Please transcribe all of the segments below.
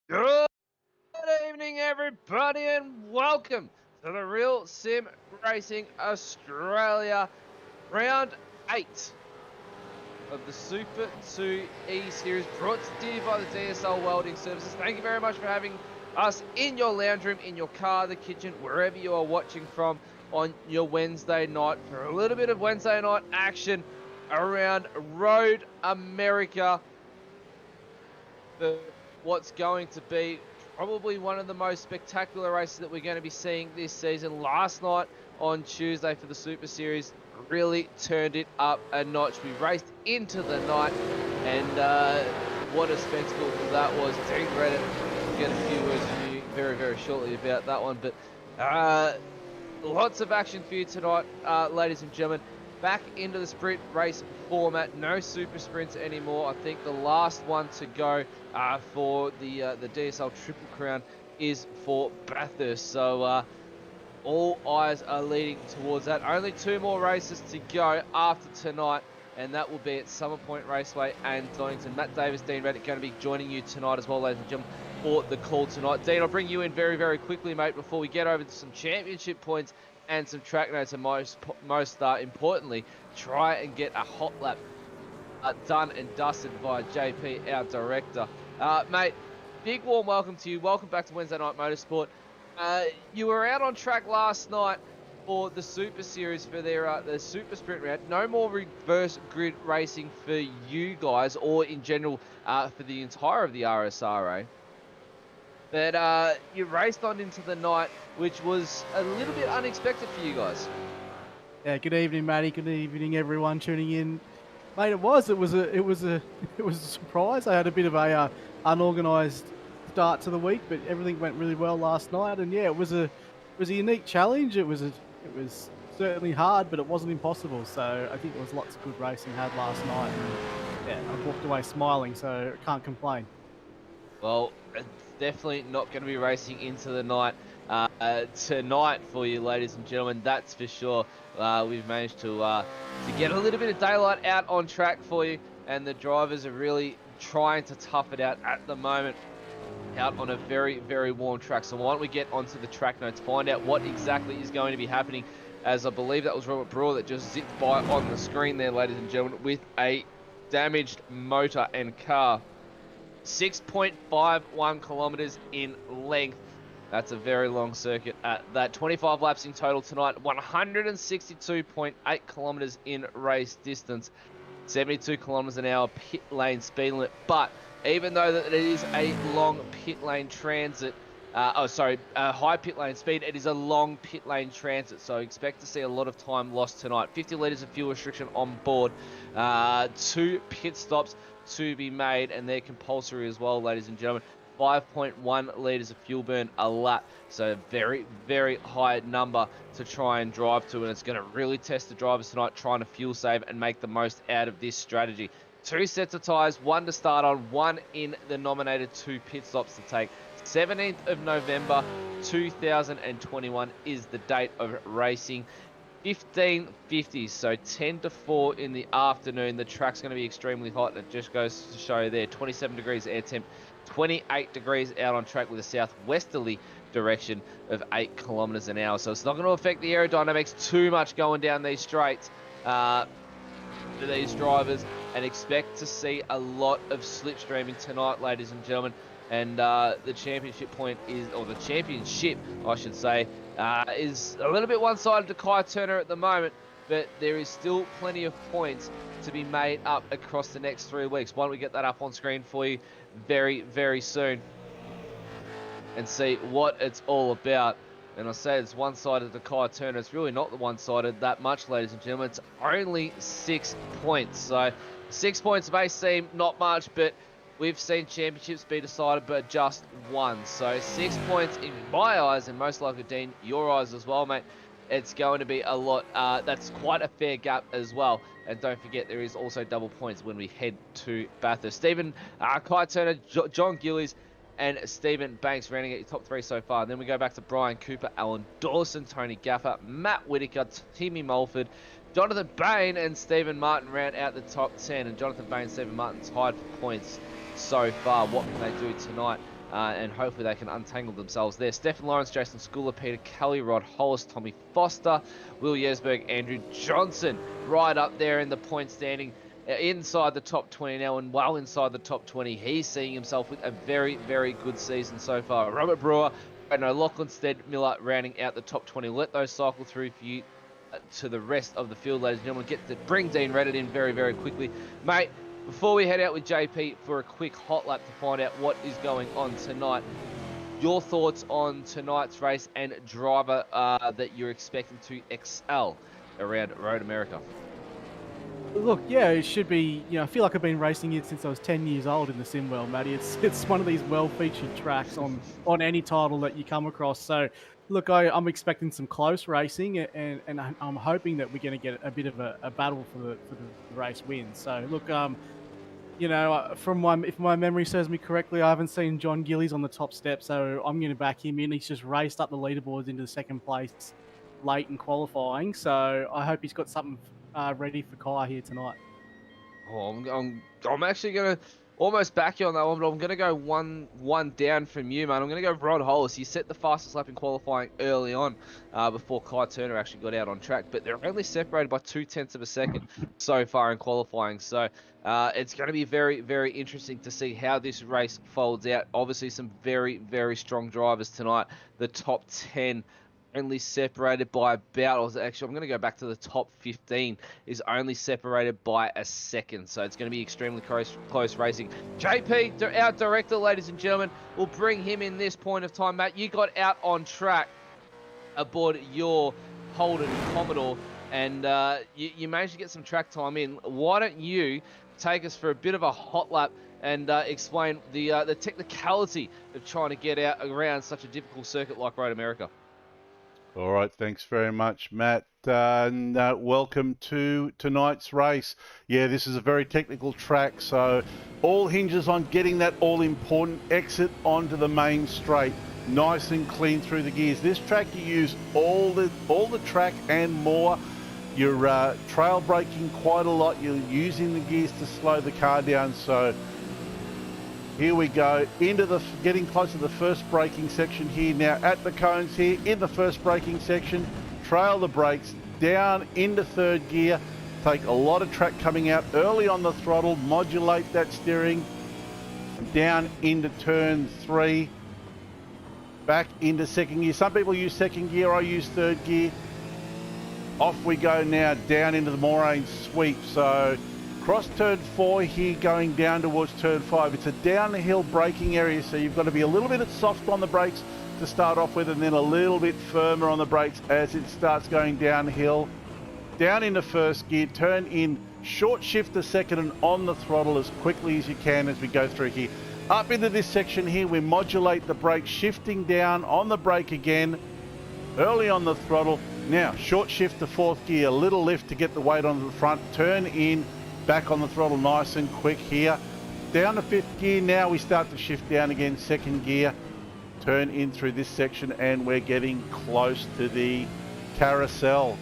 Good evening, everybody, and welcome to the Real Sim Racing Australia Round 8 of the Super 2 E Series, brought to you by the DSL Welding Services. Thank you very much for having us in your lounge room, in your car, the kitchen, wherever you are watching from on your Wednesday night for a little bit of Wednesday night action around Road America. For what's going to be probably one of the most spectacular races that we're going to be seeing this season. Last night on Tuesday for the Super Series really turned it up a notch. We raced into the night, and what a spectacle that was. Dean Reddit, we'll get a few words from you very, very shortly about that one, but lots of action for you tonight, ladies and gentlemen. Back into the sprint race format. No super sprints anymore. I think the last one to go for the DSL Triple Crown is for Bathurst. So all eyes are leading towards that. Only two more races to go after tonight, and that will be at Summer Point Raceway and Donington. Matt Davis, Dean Reddick going to be joining you tonight as well, ladies and gentlemen, for the call tonight. Dean, I'll bring you in very, very quickly, mate, before we get over to some championship points and some track notes, and most importantly, try and get a hot lap done and dusted by JP, our director. Mate, big warm welcome to you. Welcome back to Wednesday Night Motorsport. You were out on track last night for the Super Series for their the Super Sprint round. No more reverse grid racing for you guys, or in general for the entire of the RSRA. But you raced on into the night, which was a little bit unexpected for you guys. Yeah, good evening, Matty. Good evening, everyone tuning in. Mate, it was a surprise. I had a bit of a unorganised start to the week, but everything went really well last night. And yeah, it was a unique challenge. It was certainly hard, but it wasn't impossible. So I think there was lots of good racing had last night. And yeah, I walked away smiling, so I can't complain. Well, it's definitely not going to be racing into the night tonight for you, ladies and gentlemen. That's for sure. We've managed to get a little bit of daylight out on track for you, and the drivers are really trying to tough it out at the moment, out on a very, very warm track. So why don't we get onto the track notes, find out what exactly is going to be happening, as I believe that was Robert Brewer that just zipped by on the screen there, ladies and gentlemen, with a damaged motor and car. 6.51 kilometers in length. That's a very long circuit at that. 25 laps in total tonight. 162.8 kilometers in race distance. 72 kilometers an hour pit lane speed limit. But even though that it is a long pit lane transit, high pit lane speed, it is a long pit lane transit. So expect to see a lot of time lost tonight. 50 litres of fuel restriction on board. 2 pit stops to be made, and they're compulsory as well, ladies and gentlemen. 5.1 litres of fuel burn a lap, so very, very high number to try and drive to, and it's going to really test the drivers tonight, trying to fuel save and make the most out of this strategy. 2 sets of tyres, 1 to start on, 1 in the nominated 2 pit stops to take. 17th of November 2021 is the date of racing. 15:50, so 10 to 4 in the afternoon. The track's going to be extremely hot. It just goes to show there. 27 degrees air temp, 28 degrees out on track with a southwesterly direction of 8 kilometers an hour. So it's not going to affect the aerodynamics too much going down these straights for these drivers, and expect to see a lot of slipstreaming tonight, ladies and gentlemen. And the championship point is, or the championship, I should say, is a little bit one-sided to Kai Turner at the moment, but there is still plenty of points to be made up across the next 3 weeks. Why don't we get that up on screen for you very, very soon and see what it's all about. And I say it's one-sided to Kai Turner. It's really not the one-sided that much, ladies and gentlemen. It's only 6 points. So 6 points may seem not much, but we've seen championships be decided by just one. So 6 points in my eyes, and most likely, Dean, your eyes as well, mate. It's going to be a lot. That's quite a fair gap as well. And don't forget, there is also double points when we head to Bathurst. Stephen, Kai Turner, John Gillies, and Stephen Banks rounding out your top 3 so far. And then we go back to Brian Cooper, Alan Dawson, Tony Gaffer, Matt Whitaker, Timmy Mulford, Jonathan Bain, and Stephen Martin round out the top 10. And Jonathan Bain and Stephen Martin tied for points so far. What can they do tonight? and hopefully they can untangle themselves there. Stephen Lawrence, Jason Schooler, Peter Kelly, Rod Hollis, Tommy Foster, Will Yesberg, Andrew Johnson, right up there in the point standing, inside the top 20 now, and well inside the top 20. He's seeing himself with a very, very good season so far. Robert Brewer, Lachlan Stead Miller rounding out the top 20. Let those cycle through for you to the rest of the field, ladies and gentlemen. Get to bring Dean Reddit in very, very quickly. Mate, before we head out with JP for a quick hot lap to find out what is going on tonight, your thoughts on tonight's race and driver that you're expecting to excel around Road America? Look, yeah, it should be. I feel like I've been racing it since I was 10 years old in the sim world, Matty. It's one of these well-featured tracks on any title that you come across. So, look, I'm expecting some close racing, and I'm hoping that we're going to get a bit of a battle for the race win. So, look, if my memory serves me correctly, I haven't seen John Gillies on the top step, so I'm going to back him in. He's just raced up the leaderboards into the second place late in qualifying, so I hope he's got something ready for Kai here tonight. Oh, I'm actually gonna almost back you on that one, but I'm gonna go one down from you, man. I'm gonna go Rod Hollis. He set the fastest lap in qualifying early on, before Kai Turner actually got out on track. But they're only separated by 0.2 of a second so far in qualifying. So it's going to be very, very interesting to see how this race folds out. Obviously, some very, very strong drivers tonight. The top 10. Only separated by about, actually, I'm going to go back to the top 15, is only separated by a second. So it's going to be extremely close racing. JP, our director, ladies and gentlemen, will bring him in this point of time. Matt, you got out on track aboard your Holden Commodore, and you managed to get some track time in. Why don't you take us for a bit of a hot lap and explain the technicality of trying to get out around such a difficult circuit like Road America? All right, thanks very much, Matt, and welcome to tonight's race. Yeah, this is a very technical track, so all hinges on getting that all-important exit onto the main straight, nice and clean through the gears. This track, you use all the track and more. You're trail braking quite a lot. You're using the gears to slow the car down, so here we go, getting close to the first braking section here now at the cones here in the first braking section. Trail the brakes down into third gear. Take a lot of track coming out early on the throttle. Modulate that steering down into turn 3. Back into second gear. Some people use second gear. I use third gear. Off we go now down into the moraine sweep. So cross turn 4 here, going down towards turn 5. It's a downhill braking area, so you've got to be a little bit soft on the brakes to start off with, and then a little bit firmer on the brakes as it starts going downhill. Down into first gear, turn in, short shift to second, and on the throttle as quickly as you can as we go through here. Up into this section here, we modulate the brake, shifting down on the brake again, early on the throttle. Now, short shift to fourth gear, a little lift to get the weight onto the front, turn in, back on the throttle nice and quick here. Down to fifth gear, now we start to shift down again, second gear. Turn in through this section and we're getting close to the carousel.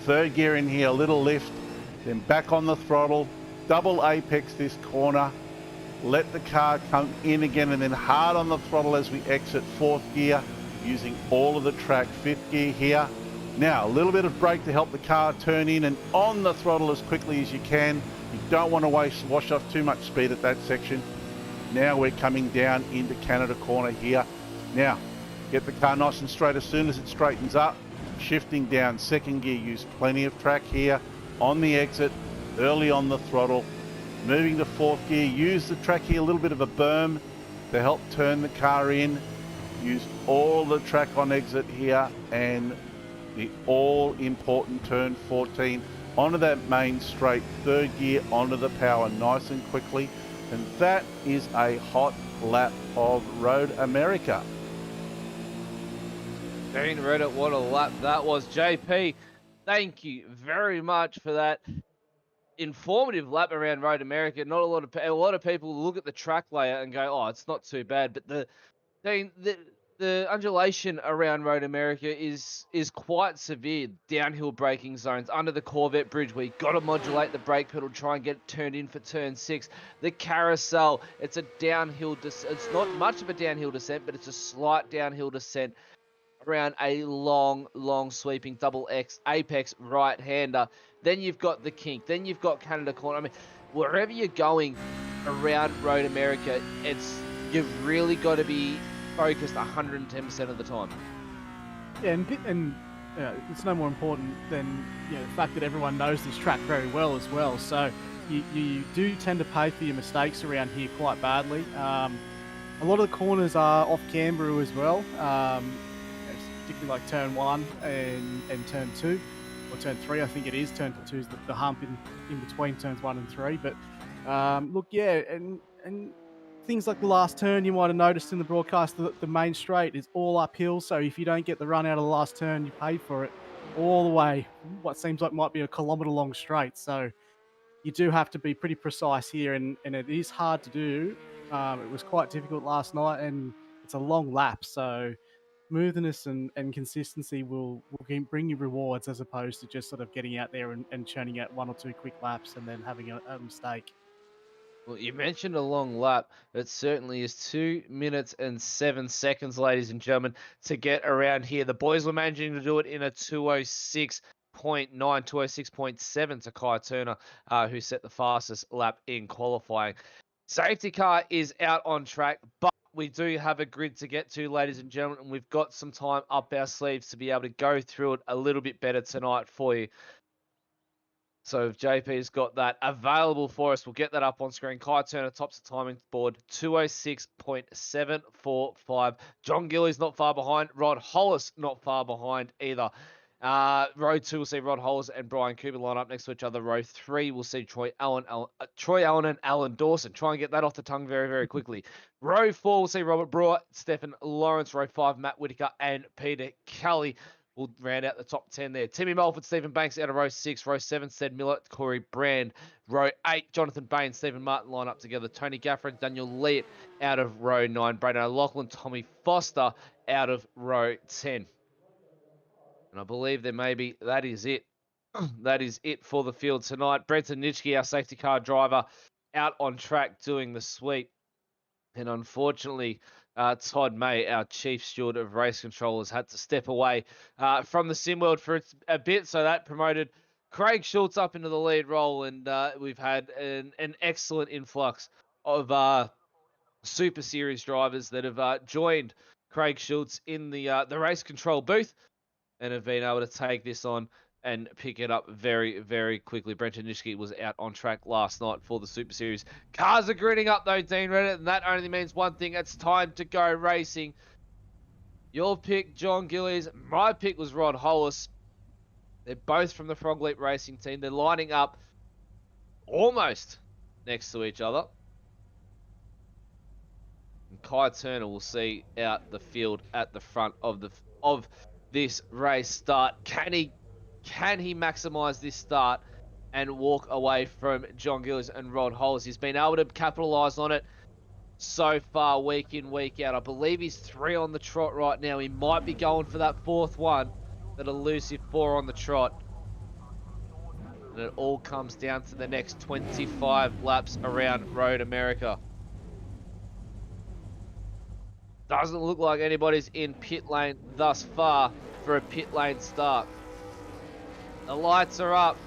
Third gear in here, a little lift, then back on the throttle, double apex this corner. Let the car come in again and then hard on the throttle as we exit fourth gear, using all of the track. Fifth gear here. Now, a little bit of brake to help the car turn in and on the throttle as quickly as you can. You don't want to wash off too much speed at that section. Now we're coming down into Canada corner here. Now, get the car nice and straight as soon as it straightens up. Shifting down second gear, use plenty of track here. On the exit, early on the throttle. Moving to fourth gear, use the track here, a little bit of a berm to help turn the car in. Use all the track on exit here and the all-important turn 14 onto that main straight, third gear onto the power nice and quickly. And that is a hot lap of Road America. Dean Reddit, what a lap that was. JP, thank you very much for that informative lap around Road America. Not a lot of people look at the track layout and go, "Oh, it's not too bad." But the undulation around Road America is quite severe. Downhill braking zones under the Corvette bridge where you got to modulate the brake pedal, try and get it turned in for turn 6. The carousel, it's a downhill descent. It's not much of a downhill descent, but it's a slight downhill descent around a long sweeping double X apex right-hander. Then you've got the kink. Then you've got Canada Corner. I mean, wherever you're going around Road America, you've really got to be focused 110% of the time. Yeah, and it's no more important than the fact that everyone knows this track very well as well. So you do tend to pay for your mistakes around here quite badly. A lot of the corners are off camber as well, particularly like turn 1 and turn 2, or turn 3, I think it is. Turn 2 is the hump in between turns 1 and 3. But look, yeah, and things like the last turn, you might have noticed in the broadcast that the main straight is all uphill. So if you don't get the run out of the last turn, you pay for it all the way, what seems like might be a kilometre-long straight. So you do have to be pretty precise here, and it is hard to do. It was quite difficult last night, and it's a long lap. So smoothness and consistency will bring you rewards, as opposed to just sort of getting out there and churning out 1 or 2 quick laps and then having a mistake. Well, you mentioned a long lap. It certainly is 2 minutes and 7 seconds, ladies and gentlemen, to get around here. The boys were managing to do it in a 206.9, 206.7 to Kai Turner, who set the fastest lap in qualifying. Safety car is out on track, but we do have a grid to get to, ladies and gentlemen, and we've got some time up our sleeves to be able to go through it a little bit better tonight for you. So if JP's got that available for us, we'll get that up on screen. Kai Turner tops the timing board, 206.745. John Gillies not far behind. Rod Hollis not far behind either. Row 2 will see Rod Hollis and Brian Cooper line up next to each other. Row 3 will see Troy Allen and Alan Dawson. Try and get that off the tongue very, very quickly. Row 4 will see Robert Brewer, Stephen Lawrence. Row 5, Matt Whitaker and Peter Kelly. We'll round out the top 10 there. Timmy Mulford, Stephen Banks out of row 6. Row 7, Sid Miller, Corey Brand. Row 8, Jonathan Bain, Stephen Martin line up together. Tony Gaffron, Daniel Leatt out of row 9. Braden O'Loughlin, Tommy Foster out of row 10. And I believe that is it. That is it for the field tonight. Brenton Nitschke, our safety car driver, out on track doing the sweep. And unfortunately, Todd May, our chief steward of race control, has had to step away from the sim world for a bit. So that promoted Craig Schultz up into the lead role. And we've had an excellent influx of Super Series drivers that have joined Craig Schultz in the race control booth and have been able to take this on and pick it up very, very quickly. Brenton Nitschke was out on track last night for the Super Series. Cars are gritting up though, Dean Reddit, and that only means one thing. It's time to go racing. Your pick, John Gillies. My pick was Rod Hollis. They're both from the Frog Leap Racing team. They're lining up almost next to each other. And Kai Turner will see out the field at the front of this race start. Can he maximize this start and walk away from John Gillies and Rod Hollis? He's been able to capitalize on it so far, week in, week out. I believe he's 3 on the trot right now. He might be going for that 4th one, that elusive 4 on the trot. And it all comes down to the next 25 laps around Road America. Doesn't look like anybody's in pit lane thus far for a pit lane start. The lights are up.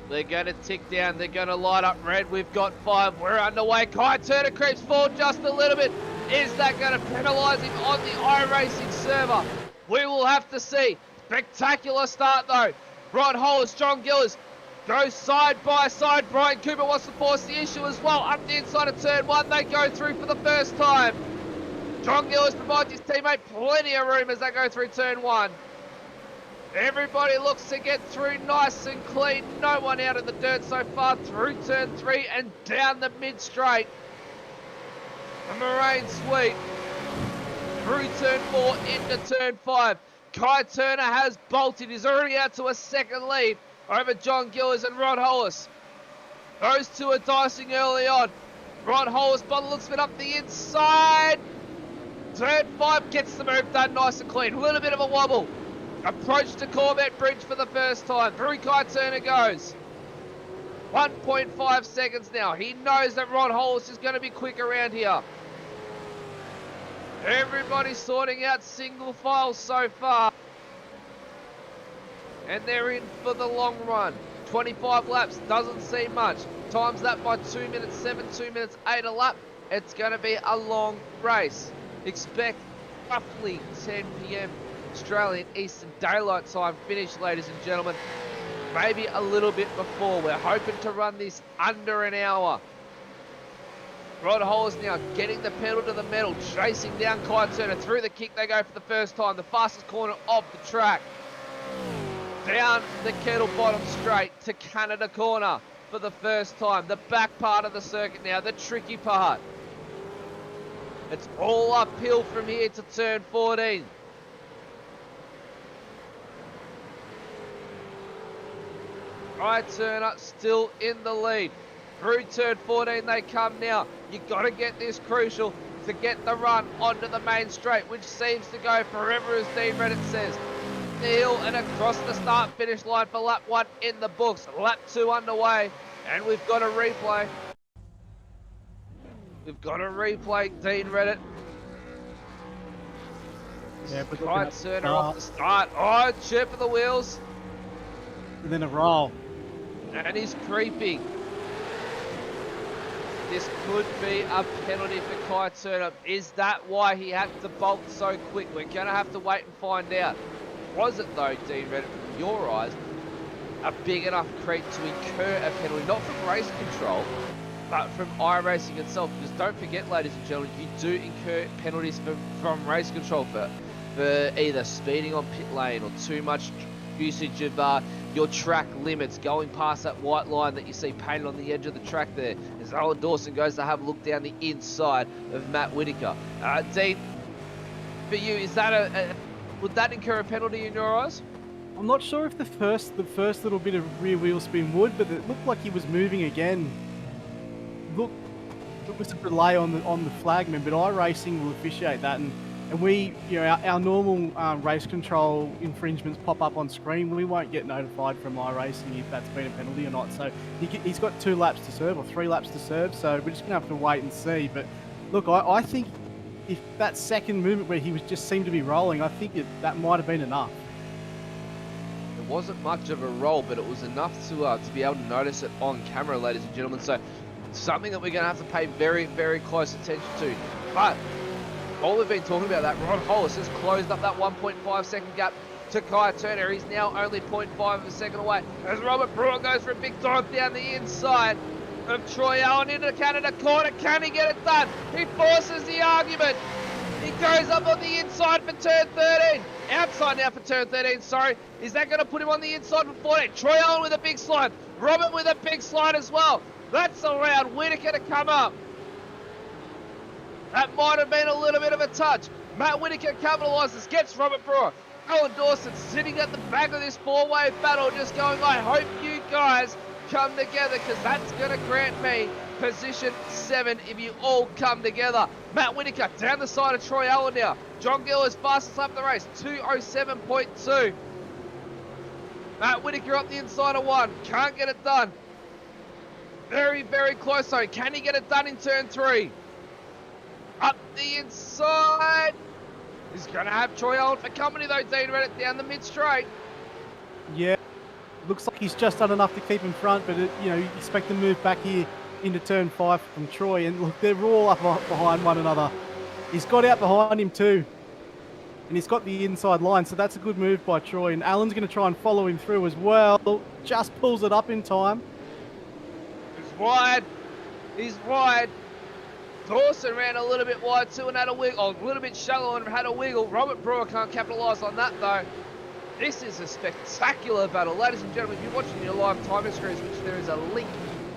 They're going to tick down. They're going to light up red. We've got 5. We're underway. Kai Turner creeps forward just a little bit. Is that going to penalise him on the iRacing server? We will have to see. Spectacular start though. Rod Hollis, John Gillies go side by side. Brian Cooper wants to force the issue as well. Up the inside of turn 1. They go through for the first time. John Gillies provides his teammate plenty of room as they go through turn 1. Everybody looks to get through nice and clean. No one out of the dirt so far through turn 3 and down the mid-straight. A Moraine sweep through turn 4 into turn 5. Kai Turner has bolted. He's already out to a second lead over John Gillies and Rod Hollis. Those two are dicing early on. Rod Hollis, by the looks of it, up the inside. Turn 5 gets the move done nice and clean. A little bit of a wobble. Approach to Corvette Bridge for the first time. Through Kai Turner goes. 1.5 seconds now. He knows that Ron Hollis is going to be quick around here. Everybody's sorting out single file so far. And they're in for the long run. 25 laps doesn't seem much. Times that by 2 minutes 7, 2 minutes 8 a lap. It's going to be a long race. Expect roughly 10 p.m. Australian Eastern Daylight Time finish, ladies and gentlemen. Maybe a little bit before. We're hoping to run this under an hour. Rod Hollis now getting the pedal to the metal, chasing down Kai Turner. Through the kick they go for the first time. The fastest corner of the track. Down the Kettle Bottom straight to Canada Corner for the first time. The back part of the circuit now, the tricky part. It's all uphill from here to turn 14. Kai Turner still in the lead. Through turn 14 they come now. You've got to get this crucial to get the run onto the main straight, which seems to go forever, as Dean Reddit says. The hill and across the start-finish line for lap 1 in the books. Lap 2 underway, and we've got a replay. We've got a replay, Dean Reddit. Yeah, but Kai Turner off the start. Oh, chip of the wheels. And then a roll. And he's creeping. This could be a penalty for Kai Turner. Is that why he had to bolt so quick? We're going to have to wait and find out. Was it though, Dean Reddit, from your eyes, a big enough creep to incur a penalty, not from race control, but from iRacing itself? Because don't forget, ladies and gentlemen, you do incur penalties from race control for either speeding on pit lane or too much usage of your track limits, going past that white line that you see painted on the edge of the track there. As Owen Dawson goes to have a look down the inside of Matt Whitaker. Dean, for you, is that would that incur a penalty in your eyes? I'm not sure if the first little bit of rear wheel spin would, but it looked like he was moving again. Look, it was a delay on the flagman, but iRacing will officiate that, and we, you know, our normal race control infringements pop up on screen. We won't get notified from iRacing if that's been a penalty or not. So he's got 2 laps to serve or 3 laps to serve. So we're just gonna have to wait and see. But look, I think if that second movement where he was just seemed to be rolling, I think that might have been enough. It wasn't much of a roll, but it was enough to be able to notice it on camera, ladies and gentlemen. So something that we're going to have to pay very, very close attention to. But all we've been talking about, that Ron Hollis has closed up that 1.5 second gap to Kai Turner. He's now only 0.5 of a second away as Robert Brewer goes for a big dive down the inside of Troy Allen into Canada Corner. Can he get it done? He forces the argument. He goes up on the inside for turn 13. Outside now for turn 13, sorry. Is that going to put him on the inside for 14? Troy Allen with a big slide. Robert with a big slide as well. That's allowed Whitaker to come up. That might have been a little bit of a touch. Matt Whitaker capitalises, gets Robert Brewer. Owen Dawson sitting at the back of this 4-way battle, just going, I hope you guys come together, because that's going to grant me position 7 if you all come together. Matt Whitaker down the side of Troy Allen now. John Gill is fastest lap of the race, 2:07.2. Matt Whitaker up the inside of 1. Can't get it done. Very, very close though. Can he get it done in turn 3? Up the inside. He's going to have Troy Allen for company though, Dean Reddit, down the mid-straight. Yeah, looks like he's just done enough to keep in front, but you know, you expect to move back here into turn 5 from Troy, and look, they're all up behind one another. He's got out behind him too, and he's got the inside line, so that's a good move by Troy, and Allen's going to try and follow him through as well. Just pulls it up in time. He's wide. He's wide. Dawson ran a little bit wide too and had a wiggle, a little bit shallow and had a wiggle. Robert Brewer can't capitalise on that though. This is a spectacular battle. Ladies and gentlemen, if you're watching your live timing screens, which there is a link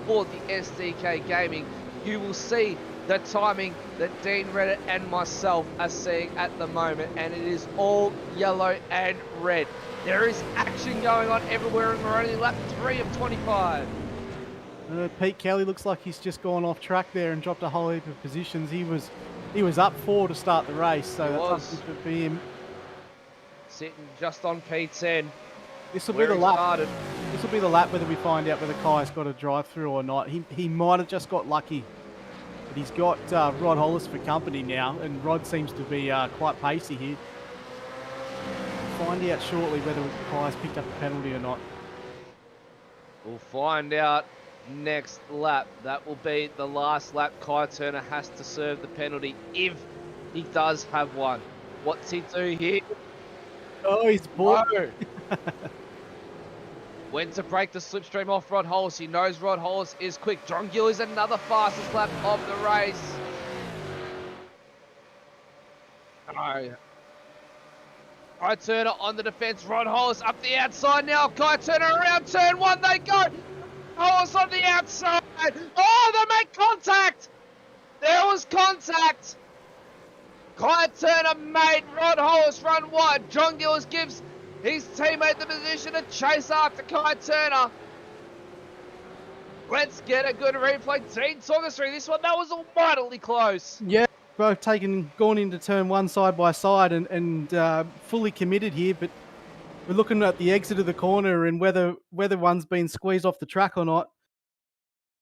for the SDK Gaming, you will see the timing that Dean Reddit and myself are seeing at the moment, and it is all yellow and red. There is action going on everywhere, and we're only lap 3 of 25. Pete Kelly looks like he's just gone off track there and dropped a whole heap of positions. He he was up 4 to start the race, so He that's was. unfortunate for him. Sitting just on P10. This will be Where the he lap. started. This will be the lap whether we find out whether Kai's got a drive through or not. He might have just got lucky, but he's got Rod Hollis for company now, and Rod seems to be quite pacey here. We'll find out shortly whether Kai's picked up a penalty or not. We'll find out next lap. That will be the last lap. Kai Turner has to serve the penalty if he does have one. What's he do here? Oh, he's bought. No. When to break the slipstream off Rod Hollis. He knows Rod Hollis is quick. John Gill is another fastest lap of the race. No. Kai Turner on the defense. Rod Hollis up the outside now. Kai Turner around turn 1. They go. Hollis on the outside. Oh, they make contact. There was contact. Kai Turner made Rod Hollis run wide. John Gillis gives his teammate the position to chase after Kai Turner. Let's get a good replay. Dean talk us through this one. That was mightily close. Yeah, both gone into turn 1 side by side and fully committed here, but we're looking at the exit of the corner and whether one's been squeezed off the track or not.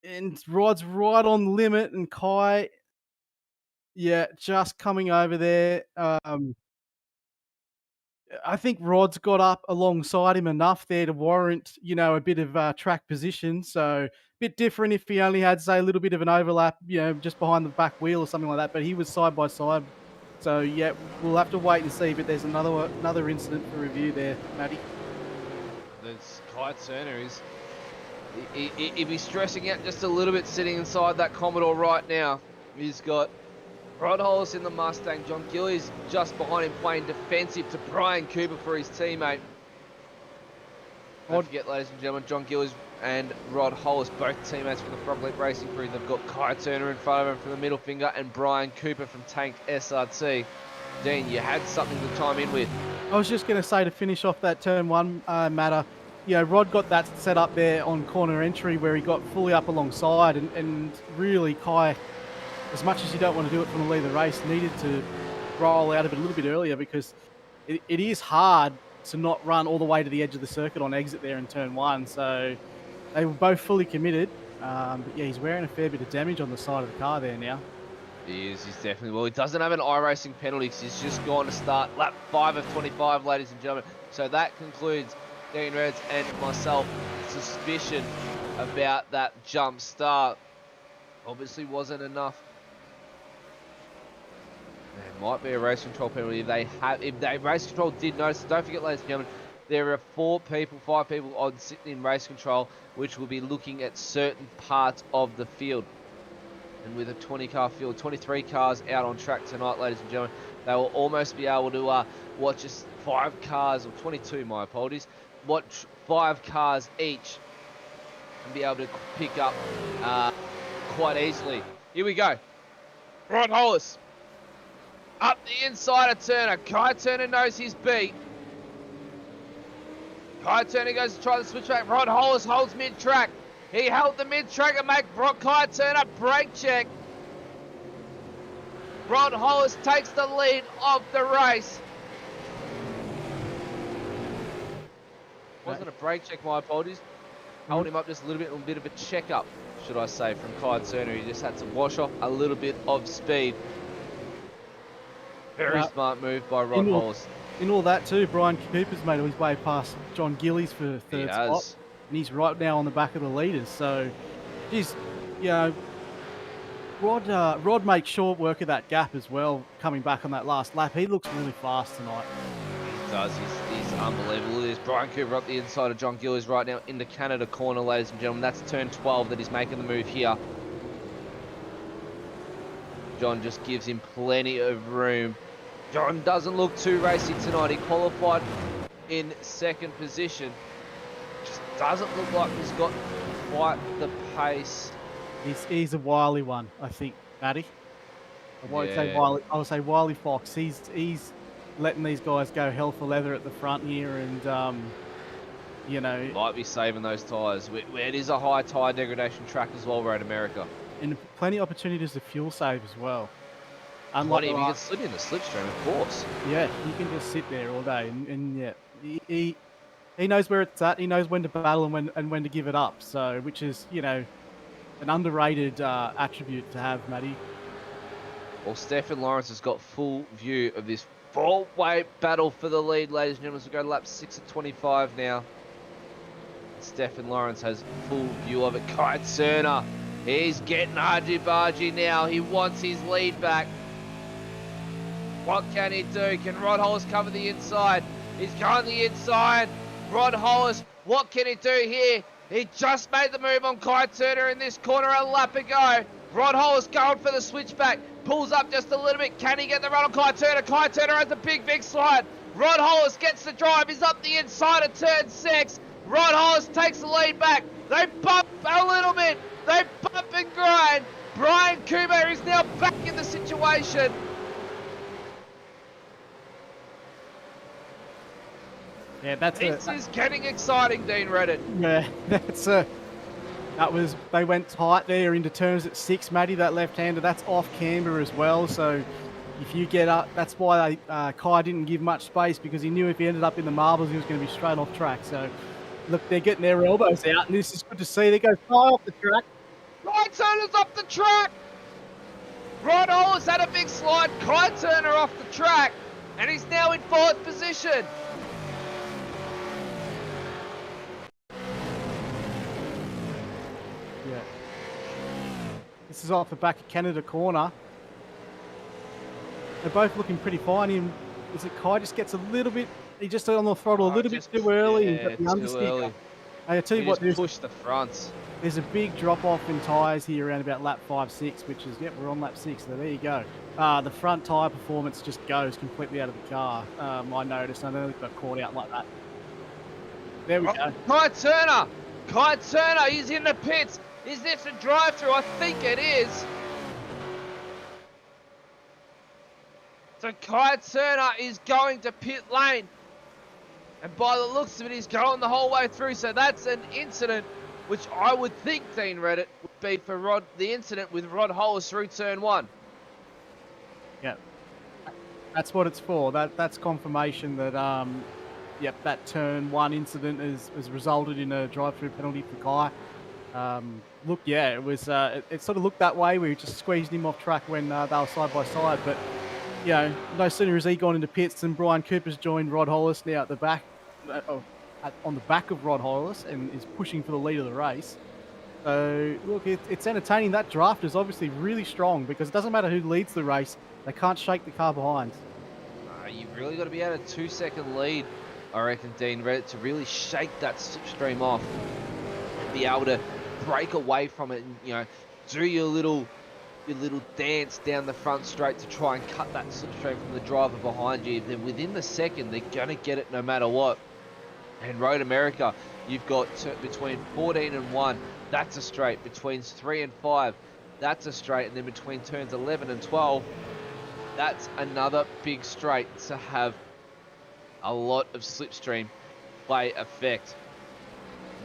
And Rod's right on the limit, and Kai, yeah, just coming over there. I think Rod's got up alongside him enough there to warrant, a bit of track position. So a bit different if he only had, say, a little bit of an overlap, just behind the back wheel or something like that. But he was side by side. So, yeah, we'll have to wait and see. But there's another incident for review there, Matty. There's Kai Turner. If he's stressing out just a little bit sitting inside that Commodore right now. He's got Rod Hollis in the Mustang. John Gillies just behind him playing defensive to Brian Cooper for his teammate. Don't forget, ladies and gentlemen, John Gillies and Rod Hollis, both teammates from the Frog Leap Racing crew. They've got Kai Turner in front of him from the middle finger and Brian Cooper from Tank SRT. Dean, you had something to chime in with. I was just going to say, to finish off that turn 1 matter, Rod got that set up there on corner entry where he got fully up alongside, and really Kai, as much as you don't want to do it from the lead of the race, needed to roll out of it a little bit earlier, because it is hard to not run all the way to the edge of the circuit on exit there in turn 1. So they were both fully committed. But yeah, he's wearing a fair bit of damage on the side of the car there now. He is, he's definitely, well, he doesn't have an iRacing penalty because he's just gone to start lap 5 of 25, ladies and gentlemen. So that concludes Dean Reds and myself suspicion about that jump start. Obviously wasn't enough. There might be a race control penalty if they race control did notice. Don't forget, ladies and gentlemen, there are 5 people on sitting in race control, which will be looking at certain parts of the field. And with a 20-car field, 23 cars out on track tonight, ladies and gentlemen, they will almost be able to watch just 5 cars, or 22, my apologies, watch 5 cars each and be able to pick up quite easily. Here we go. Rod Hollis up the inside of Turner. Kai Turner knows his beat. Kai Turner goes to try the switch back. Rod Hollis holds mid-track. He held the mid-track and make Kai Turner brake check. Rod Hollis takes the lead of the race. Wasn't a brake check, my apologies. Hold him up just a bit of a check-up, should I say, from Kai Turner. He just had to wash off a little bit of speed. Very smart move by Rod Hollis. In all that too, Brian Cooper's made his way past John Gillies for third spot. And he's right now on the back of the leaders. So, geez, Rod makes short work of that gap as well, coming back on that last lap. He looks really fast tonight. He does. He's unbelievable. There's Brian Cooper up the inside of John Gillies right now in the Canada corner, ladies and gentlemen. That's turn 12 that he's making the move here. John just gives him plenty of room. John doesn't look too racy tonight. He qualified in 2nd position. Just doesn't look like he's got quite the pace. He's a wily one, I think, Matty. I won't say Wiley. I'll say Wiley Fox. He's letting these guys go hell for leather at the front here, and might be saving those tyres. It is a high tyre degradation track as well, Road America. And plenty of opportunities to fuel save as well. Unlike Bloody, the if you can last, slip in the slipstream, of course. yeah, you can just sit there all day, and yeah, he knows where it's at. He knows when to battle and when to give it up. So, which is, you know, an underrated attribute to have, Matty. Well, Stefan Lawrence has got full view of this four-way battle for the lead, ladies and gentlemen. So we go to lap 6 at 25 now. Stefan Lawrence has full view of it. Kite Cerner, he's getting argy-bargy now. He wants his lead back. What can he do? Can Rod Hollis cover the inside? He's going the inside. Rod Hollis, what can he do here? He just made the move on Kite Cerner in this corner a lap ago. Rod Hollis going for the switchback. Pulls up just a little bit. Can he get the run on Kite Cerner? Kite Cerner has a big slide. Rod Hollis gets the drive. He's up the inside of turn 6. Rod Hollis takes the lead back. They bump a little bit. They bump and grind. Brian Cooper is now back in the situation. Yeah, This is getting exciting, Dean Reddit. Yeah, they went tight there into turns at 6, Matty, that left-hander. That's off camber as well, so if you get up, that's why Kai didn't give much space, because he knew if he ended up in the marbles, he was going to be straight off track. So, look, they're getting their elbows out, and this is good to see. They go Kai off the track. Kite Cerner's off the track. Rod Hollis had a big slide. Kite Cerner off the track, and he's now in 4th position. Yeah. This is off the back of Canada corner. They're both looking pretty fine. Is it Kai just gets a little bit, he just on the throttle a little bit too early. Yeah, and got the too early. I tell you He what, just pushed the fronts. there's a big drop off in tyres here around about lap 5-6, which is, yep, we're on lap 6, so there you go. The front tyre performance just goes completely out of the car. I noticed, I nearly got caught out like that. There we go. Kite Cerner, he's in the pits. Is this a drive-through? I think it is. So Kite Cerner is going to pit lane. And by the looks of it, he's going the whole way through. So that's an incident, which I would think, Dean Reddit, would be for the incident with Rod Hollis through turn 1. Yeah. That's what it's for. That's confirmation that, yep, that turn 1 incident has resulted in a drive-through penalty for Kai. Look, yeah, it was. It sort of looked that way. We just squeezed him off track when they were side by side. But you know, no sooner has he gone into pits than Brian Cooper's joined Rod Hollis now at the back, on the back of Rod Hollis, and is pushing for the lead of the race. So look, it's entertaining. That draft is obviously really strong, because it doesn't matter who leads the race; they can't shake the car behind. You've really got to be at a 2-second lead, I reckon, Dean Reddit, to really shake that slipstream off and be able to break away from it and, you know, do your little dance down the front straight to try and cut that slipstream from the driver behind you. Then within the second, they're going to get it no matter what. And Road America, you've got between 14 and 1, that's a straight. Between 3 and 5, that's a straight. And then between turns 11 and 12, that's another big straight to have a lot of slipstream play effect.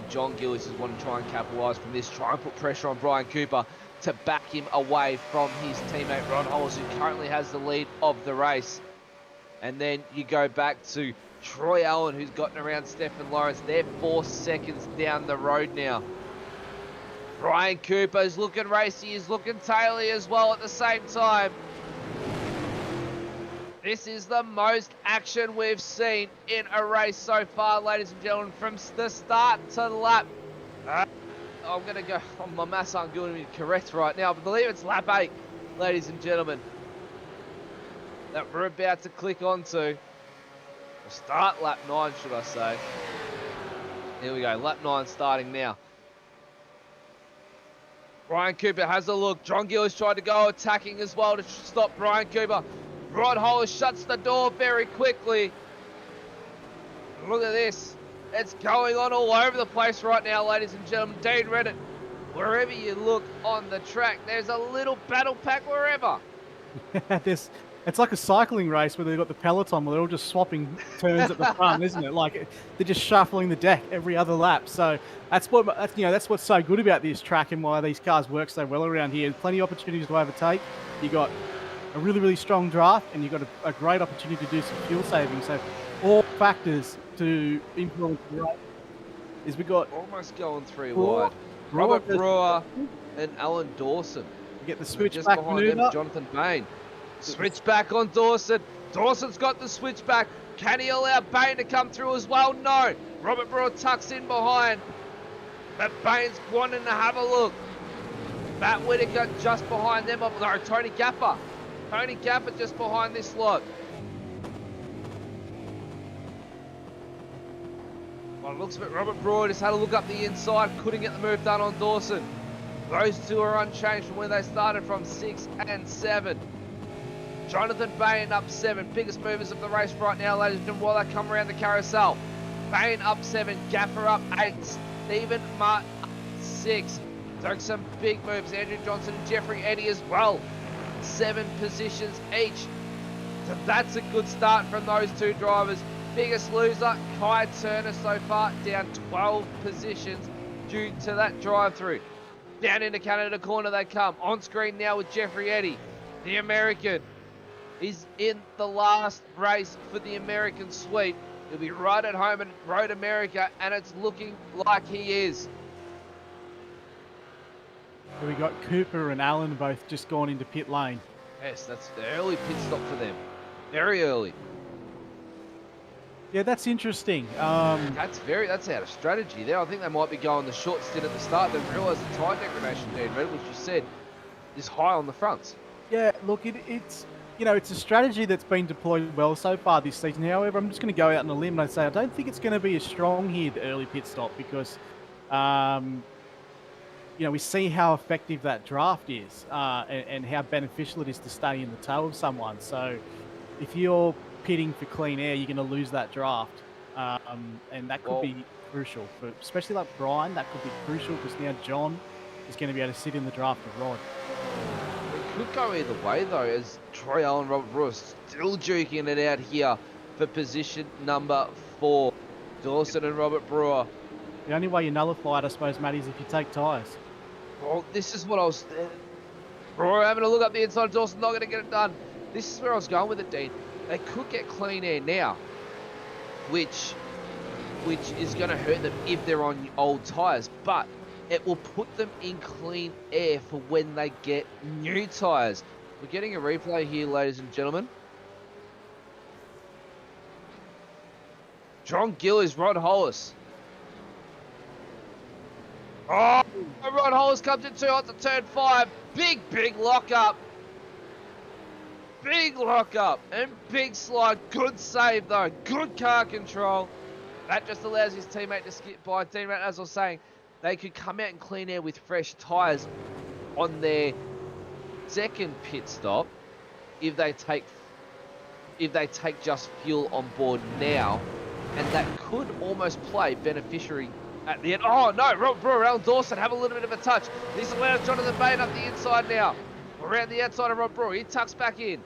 John Gillis is wanting to try and capitalise from this, try and put pressure on Brian Cooper to back him away from his teammate Rod Hollis, who currently has the lead of the race. And then you go back to Troy Allen, who's gotten around Stefan Lawrence. They're 4 seconds down the road now. Brian Cooper's looking racy, he's looking taily as well at the same time. This is the most action we've seen in a race so far, ladies and gentlemen, from the start to lap. I'm going to go, my maths aren't going to be correct right now, but I believe it's lap 8, ladies and gentlemen, that we're about to click onto. We'll start lap 9, should I say. Here we go, lap 9 starting now. Brian Cooper has a look. John Gillis tried to go attacking as well to stop Brian Cooper. Rod Hollis shuts the door very quickly. Look at this. It's going on all over the place right now, ladies and gentlemen. Dean Reddit, wherever you look on the track, there's a little battle pack wherever. It's like a cycling race where they've got the peloton where they're all just swapping turns at the front, isn't it? Like they're just shuffling the deck every other lap. So that's what's so good about this track and why these cars work so well around here. Plenty of opportunities to overtake. You got a really, really strong draft, and you've got a great opportunity to do some fuel saving. So all factors to influence the race is we got Almost going 3 Brewer- wide. Brewer Robert versus Brewer and Alan Dawson. we get the Just switchback behind them, maneuver. Jonathan Bain. Switchback on Dawson. Dawson's got the switchback. Can he allow Bain to come through as well? No. Robert Brewer tucks in behind. But Bain's wanting to have a look. Matt Whitaker just behind them. No, Tony Gaffer. Tony Gaffer just behind this lot. Well, it looks a bit Robert Brewer just had a look up the inside. Couldn't get the move done on Dawson. Those two are unchanged from where they started from 6 and 7. Jonathan Bain up 7. Biggest movers of the race right now, ladies and gentlemen, while they come around the carousel. Bain up 7. Gaffer up 8. Stephen Martin up 6. Took some big moves. Andrew Johnson and Jeffrey Eddy as well. 7 positions each. So that's a good start from those two drivers. Biggest loser, Kai Turner so far, down 12 positions due to that drive-through. Down into Canada corner they come. On screen now with Jeffrey Eddy. The American is in the last race for the American sweep. He'll be right at home at Road America, and it's looking like he is. So we got Cooper and Allen both just gone into pit lane. Yes, that's the early pit stop for them. Very early. Yeah, that's interesting. That's out of strategy there. I think they might be going the short stint at the start. They realise the tyre degradation, Dean Red, which you said, is high on the fronts. Yeah, look, it's it's a strategy that's been deployed well so far this season. However, I'm just going to go out on a limb and say I don't think it's going to be as strong here, the early pit stop, because we see how effective that draft is and how beneficial it is to stay in the toe of someone. So if you're pitting for clean air, you're going to lose that draft. And that could be crucial, especially like Brian, that could be crucial because now John is going to be able to sit in the draft with Rod. It could go either way though, as Troy Allen and Robert Brewer still duking it out here for position number 4. Dawson and Robert Brewer. The only way you nullify it, I suppose, Matty, is if you take tyres. Well, this is what I was... Brewer having a look up the inside. Dawson not going to get it done. This is where I was going with it, Dean. They could get clean air now, which is going to hurt them if they're on old tyres, but it will put them in clean air for when they get new tyres. We're getting a replay here, ladies and gentlemen. John Gillies, Rod Hollis. Oh, Rod Hollis comes in too hot to turn 5. Big lock up. Big lock up and big slide. Good save though. Good car control. That just allows his teammate to skip by. Teammate, as I was saying, they could come out in clean air with fresh tyres on their second pit stop if they take just fuel on board now, and that could almost play beneficiary at the end. Oh no, Robert Brewer, Alan Dawson have a little bit of a touch. This allows Jonathan Bain up the inside now. Around the outside of Rob Brewer, he tucks back in.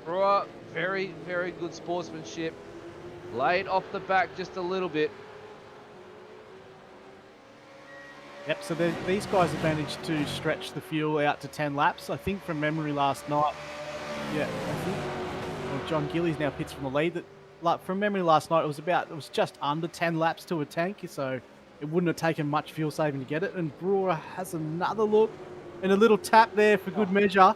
Brewer, very good sportsmanship. Laid off the back just a little bit. Yep, so these guys have managed to stretch the fuel out to 10 laps. I think from memory last night, John Gillies now pits from the lead. From memory last night, it was just under 10 laps to a tank, so it wouldn't have taken much fuel saving to get it. And Brewer has another look and a little tap there for good measure.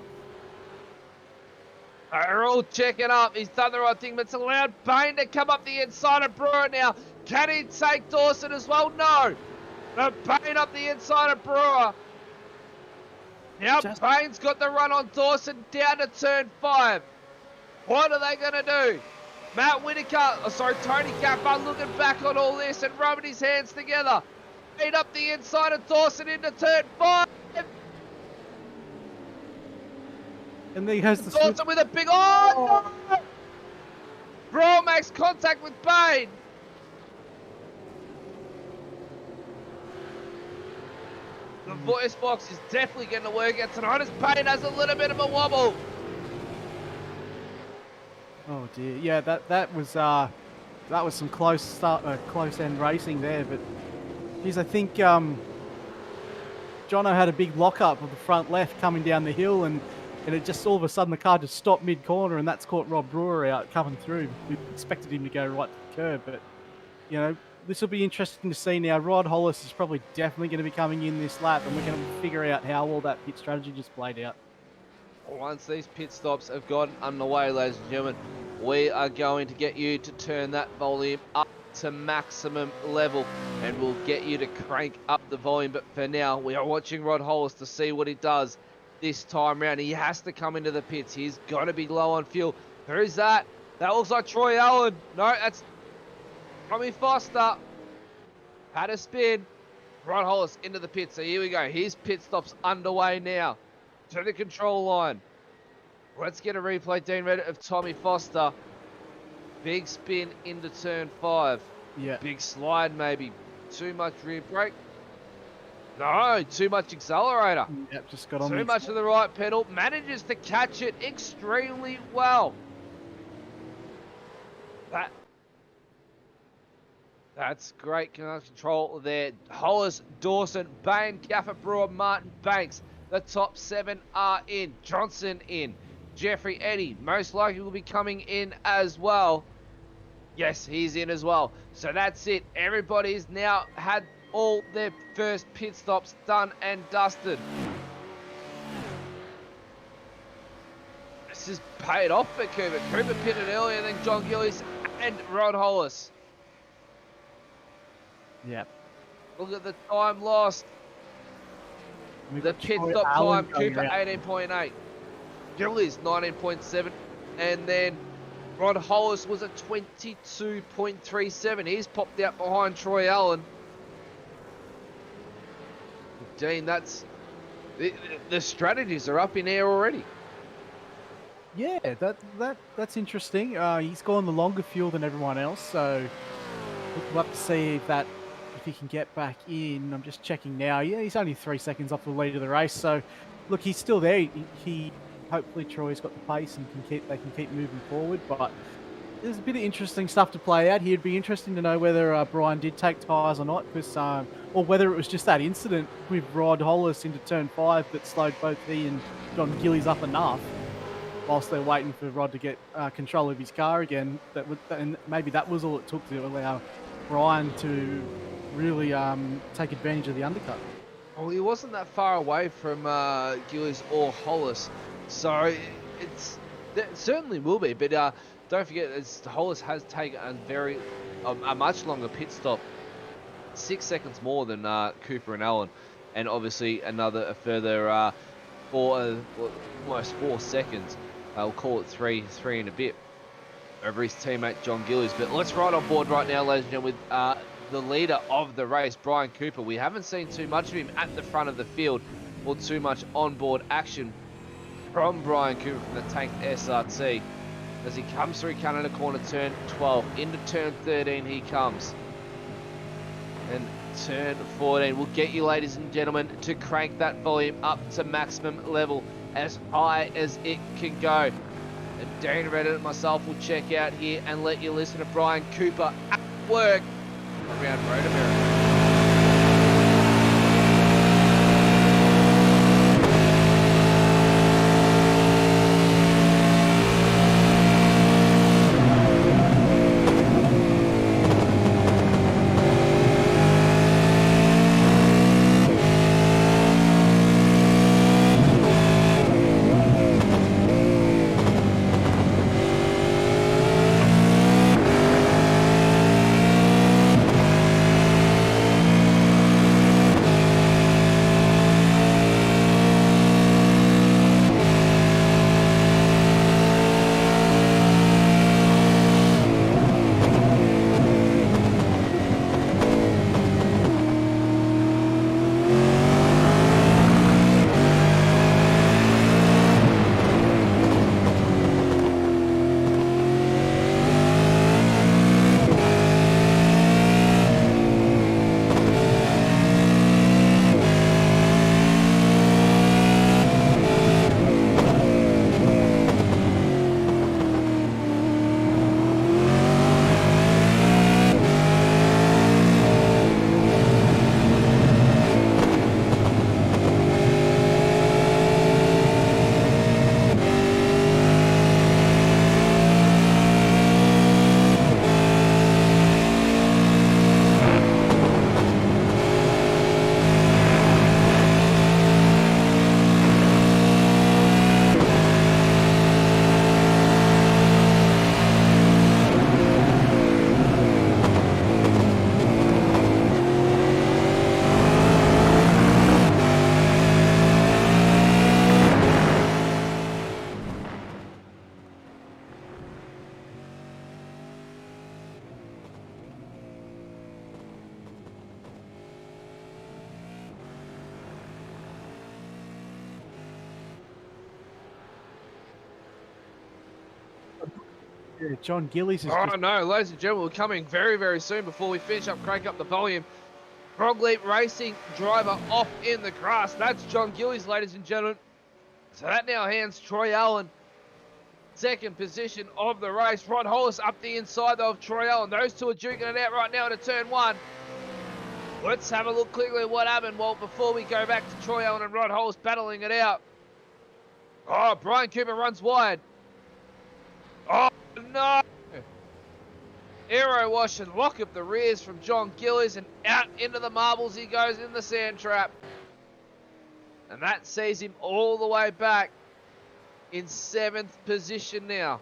They're all checking up. He's done the right thing, but it's allowed Bain to come up the inside of Brewer now. Can he take Dawson as well? No. But Bain up the inside of Brewer. Now Bain's got the run on Dawson down to turn 5. What are they going to do? Matt Whitaker, Tony Gaffer looking back on all this and rubbing his hands together. Bain up the inside of Dawson into turn 5. And there he goes the Dawson with a big... Oh, no! Brewer makes contact with Bain. The voice box is definitely getting to work out tonight as Bain has a little bit of a wobble. Oh dear, yeah, that was some close end racing there, but geez, I think Jono had a big lockup of the front left coming down the hill, and it just all of a sudden the car just stopped mid-corner, and that's caught Rob Brewer out coming through. We expected him to go right to the curb, but, you know, this will be interesting to see now. Rod Hollis is probably definitely going to be coming in this lap, and we're going to figure out how all that pit strategy just played out. Once these pit stops have gotten underway, ladies and gentlemen, we are going to get you to turn that volume up to maximum level, and we'll get you to crank up the volume. But for now, we are watching Rod Hollis to see what he does this time round. He has to come into the pits. He's got to be low on fuel. Who's that? That looks like Troy Allen. No, that's Tommy Foster. Had a spin. Rod Hollis into the pits. So here we go. His pit stop's underway now. To the control line. Let's get a replay, Dean Reddit, of Tommy Foster. Big spin into turn 5. Yeah. Big slide maybe. Too much rear brake. No, too much accelerator. Yep, just got on Too much of the right pedal. Manages to catch it extremely well. That's great control there. Hollis, Dawson, Bain, Gaffer, Brewer, Martin, Banks. The top 7 are in. Johnson in. Jeffrey Eddy most likely will be coming in as well. Yes, he's in as well. So that's it. Everybody's now had all their first pit stops done and dusted. This has paid off for Cooper. Cooper pitted earlier than John Gillies and Rod Hollis. Yep. Look at the time lost. The pit stop time, Cooper 18.8. Gillies 19.7. And then Rod Hollis was at 22.37. He's popped out behind Troy Allen. Dean, that's... The strategies are up in air already. Yeah, that's interesting. He's gone the longer fuel than everyone else, so we'll have to see if he can get back in. I'm just checking now. Yeah, he's only 3 seconds off the lead of the race, so look, he's still there. He hopefully Troy's got the pace and they can keep moving forward. But there's a bit of interesting stuff to play out here. It'd be interesting to know whether Brian did take tyres or not, because or whether it was just that incident with Rod Hollis into turn 5 that slowed both he and John Gillies up enough, whilst they're waiting for Rod to get control of his car again. And maybe that was all it took to allow Brian to really take advantage of the undercut. Well, he wasn't that far away from Gillies or Hollis, so it certainly will be. But don't forget, Hollis has taken a much longer pit stop, 6 seconds more than Cooper and Allen, and obviously a further almost 4 seconds. We'll call it three and a bit over his teammate John Gillies. But let's ride on board right now, ladies and gentlemen, with the leader of the race, Brian Cooper. We haven't seen too much of him at the front of the field, or too much onboard action from Brian Cooper from the tanked SRT. As he comes through Canada corner turn 12, into turn 13 he comes. And turn 14 will get you, ladies and gentlemen, to crank that volume up to maximum level, as high as it can go. And Dane Reddit and myself will check out here and let you listen to Brian Cooper at work around Road America. Yeah, John Gillies is Oh just... no, ladies and gentlemen, we're coming very, very soon before we finish up, crank up the volume. Frog Leap Racing driver off in the grass. That's John Gillies, ladies and gentlemen. So that now hands Troy Allen second position of the race. Rod Hollis up the inside though of Troy Allen. Those two are duking it out right now into turn one. Let's have a look quickly at what happened. Well, before we go back to Troy Allen and Rod Hollis battling it out. Oh, Brian Cooper runs wide. Oh, no. Aero wash and lock up the rears from John Gillies, and out into the marbles he goes in the sand trap. And that sees him all the way back in 7th position now.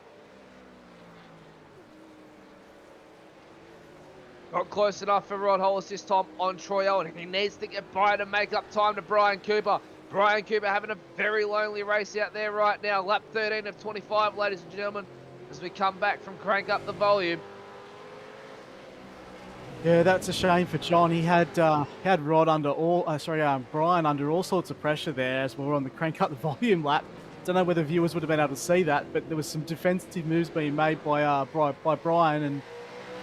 Not close enough for Rod Hollis this time on Troy Owen. He needs to get by to make up time to Brian Cooper. Brian Cooper having a very lonely race out there right now. Lap 13 of 25, ladies and gentlemen, as we come back from crank up the volume. Yeah, that's a shame for John. He had Rod under Brian under all sorts of pressure there as we were on the crank up the volume lap. Don't know whether viewers would have been able to see that, but there was some defensive moves being made by Brian. And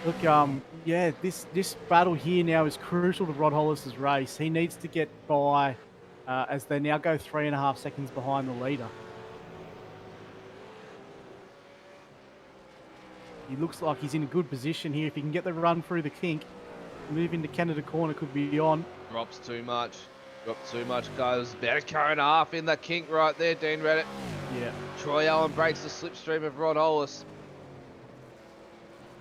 look, yeah, this battle here now is crucial to Rod Hollis's race. He needs to get by as they now go 3.5 seconds behind the leader. He looks like he's in a good position here. If he can get the run through the kink, move into Canada corner could be on. Drops too much. Guys. About a car and a half in the kink right there, Dean Reddit. Yeah. Troy Allen breaks the slipstream of Rod Hollis.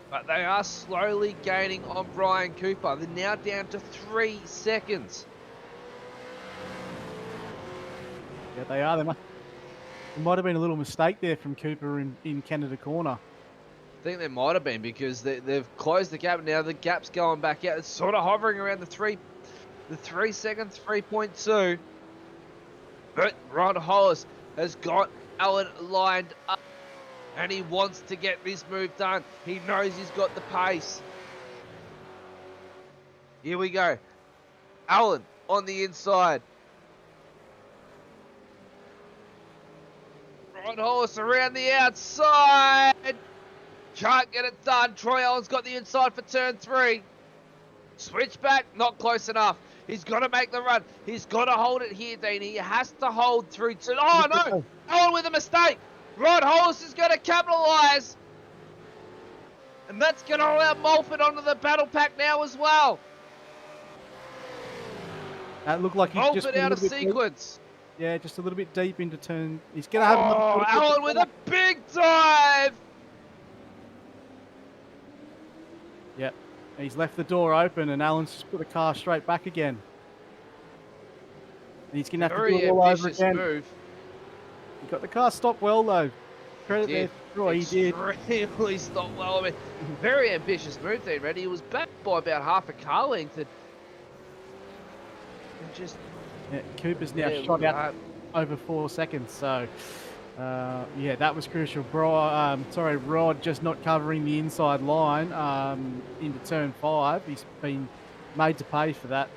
But they are slowly gaining on Brian Cooper. They're now down to 3 seconds. Yeah, they are. There might have been a little mistake there from Cooper in Canada corner. I think there might have been because they've closed the gap. Now the gap's going back out. It's sort of hovering around the 3 seconds, 3.2. But Rod Hollis has got Allen lined up and he wants to get this move done. He knows he's got the pace. Here we go. Allen on the inside. Rod Hollis around the outside. Can't get it done. Troy Allen's got the inside for turn 3. Switch back, not close enough. He's got to make the run. He's got to hold it here, Dean. He has to hold through to... Oh, no! Allen with a mistake. Rod Hollis is going to capitalise. And that's going to allow Mulford onto the battle pack now as well. That looked like he's just... Mulford out of sequence. Deep. Yeah, just a little bit deep into turn... He's going to have... Oh, Allen with a big dive. Yep. He's left the door open and Allen's just put the car straight back again. And he's going to have to do it all over again. Move. He got the car stopped well though. Credit there to Troy, he did. Extremely stopped well. I mean, very ambitious move there, Reddy. He was back by about half a car length and just... Yeah, Cooper's now shot out over 4 seconds, so... yeah, that was crucial. Rod just not covering the inside line into turn 5. He's been made to pay for that.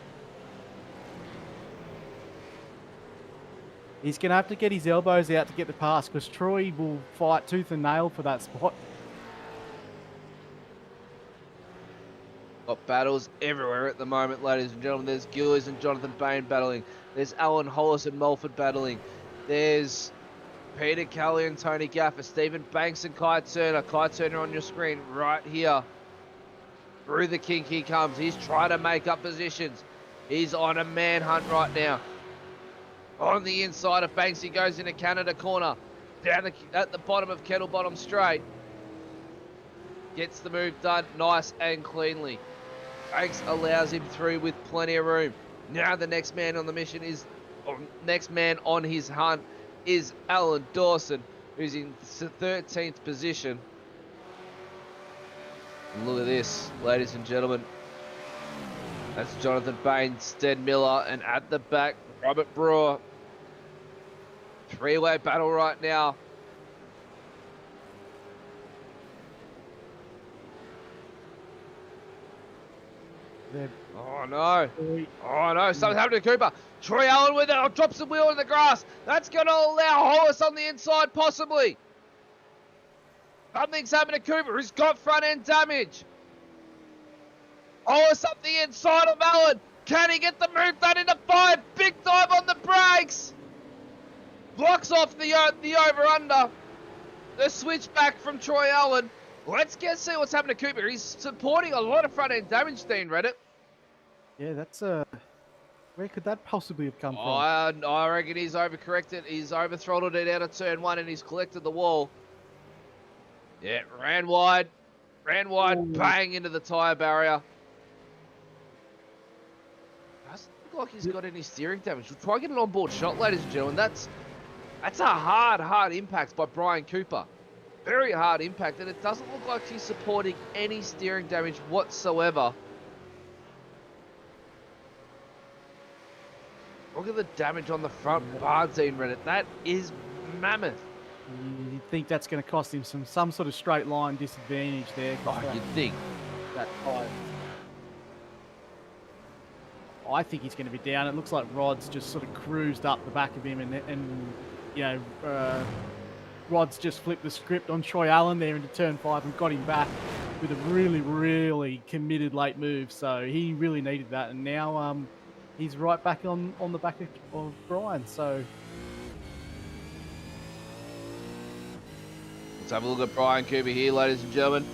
He's going to have to get his elbows out to get the pass because Troy will fight tooth and nail for that spot. Got battles everywhere at the moment, ladies and gentlemen. There's Gillies and Jonathan Bain battling. There's Allen Hollis and Mulford battling. There's Peter Kelly and Tony Gaffer, Stephen Banks and Kai Turner. Kai Turner on your screen right here. Through the kink he comes. He's trying to make up positions. He's on a manhunt right now. On the inside of Banks, he goes into Canada corner. Down at the bottom of Kettle Bottom straight. Gets the move done nice and cleanly. Banks allows him through with plenty of room. Now the next man on the mission is... next man on his hunt is Alan Dawson, who's in 13th position. And look at this, ladies and gentlemen. That's Jonathan Bain, Stead Miller, and at the back, Robert Brewer. 3-way battle right now. Oh no. Oh no, something's happening to Cooper. Troy Allen with it. Oh, drops the wheel in the grass. That's going to allow Hollis on the inside, possibly. Something's happened to Cooper, who's got front end damage. Oh, something inside of Allen. Can he get the move done into 5? Big dive on the brakes. Blocks off the over-under. The switch back from Troy Allen. Let's see what's happened to Cooper. He's supporting a lot of front end damage, Dean Reddit. Yeah, that's where could that possibly have come from? I reckon he's overcorrected. He's over-throttled it out of turn 1 and he's collected the wall. Yeah, ran wide, Ooh. bang into the tyre barrier. Doesn't look like he's got any steering damage. We'll try and get an onboard shot, ladies and gentlemen. That's a hard impact by Brian Cooper. Very hard impact, and it doesn't look like he's supporting any steering damage whatsoever. Look at the damage on the front bar, Dean Reddit. That is mammoth. You'd think that's going to cost him some sort of straight line disadvantage there. Oh, you'd think. That tyre. I think he's going to be down. It looks like Rod's just sort of cruised up the back of him, and you know, Rod's just flipped the script on Troy Allen there into turn 5 and got him back with a really committed late move. So he really needed that, and now he's right back on the back of Brian. So let's have a look at Brian Cooper here, ladies and gentlemen.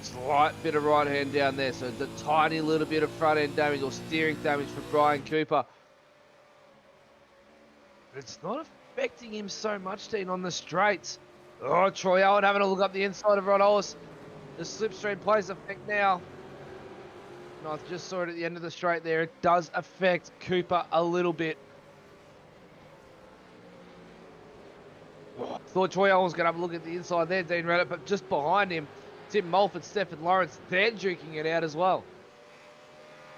Slight bit of right hand down there, so the tiny little bit of front end damage or steering damage for Brian Cooper. But it's not affecting him so much, Dean, on the straights. Oh, Troy Allen having a look up the inside of Ron Hollis. The slipstream plays effect now. And I just saw it at the end of the straight there. It does affect Cooper a little bit. Oh, thought Troy Allen was going to have a look at the inside there, Dean Reddit, but just behind him, Tim Mulford, Stephen Lawrence, they're duking it out as well.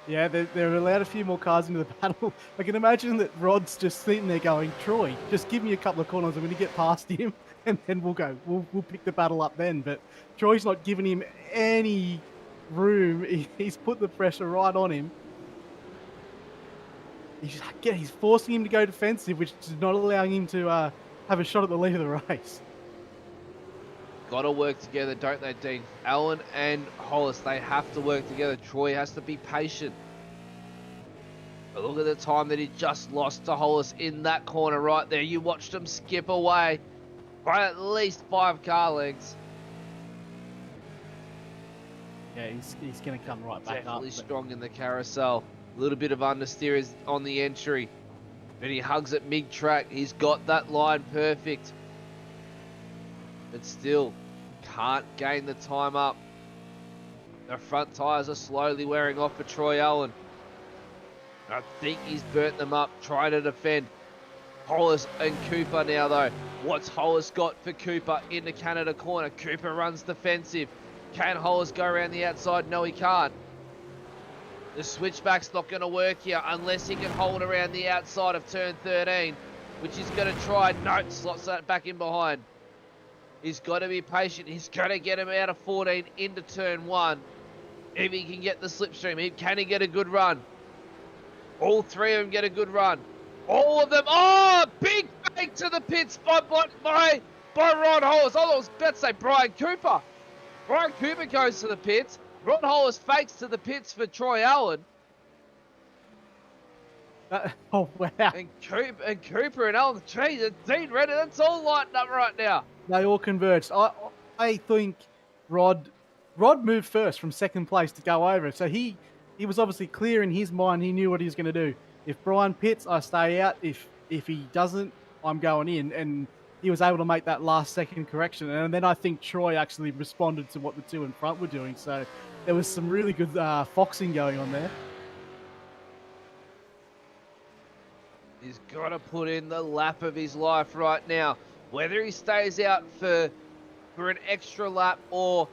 yeah, they're allowed a few more cars into the battle. I can imagine that Rod's just sitting there going, Troy, just give me a couple of corners. I'm going to get past him, and then we'll pick the battle up then. But Troy's not giving him any room. He's put the pressure right on him. He's forcing him to go defensive, which is not allowing him to have a shot at the lead of the race. Got to work together, don't they, Dean? Allen and Hollis, they have to work together. Troy has to be patient. But look at the time that he just lost to Hollis in that corner right there. You watched him skip away by at least 5 car lengths. Yeah, he's going to come right back up. Definitely strong in the carousel. A little bit of understeer is on the entry. But he hugs it mid-track. He's got that line perfect. But still, can't gain the time up. The front tyres are slowly wearing off for Troy Allen. I think he's burnt them up, trying to defend. Hollis and Cooper now, though. What's Hollis got for Cooper in the Canada corner? Cooper runs defensive. Can Hollis go around the outside? No, he can't. The switchback's not going to work here unless he can hold around the outside of turn 13, which he's going to try. No, slots that back in behind. He's got to be patient. He's got to get him out of 14 into turn 1. If he can get the slipstream, can he get a good run? All 3 of them get a good run. All of them. Oh, big fake to the pits by Ron Hollis. I was about to say Brian Cooper. Brian Cooper goes to the pits. Ron Hollis fakes to the pits for Troy Allen. Oh, wow. And Cooper and Allen, geez, Dean Reddit, that's all lighting up right now. They all converged. I think Rod moved first from second place to go over. So he was obviously clear in his mind. He knew what he was going to do. If Brian pits, I stay out. If he doesn't, I'm going in. And he was able to make that last second correction. And then I think Troy actually responded to what the 2 in front were doing. So there was some really good foxing going on there. He's got to put in the lap of his life right now. Whether he stays out for an extra lap or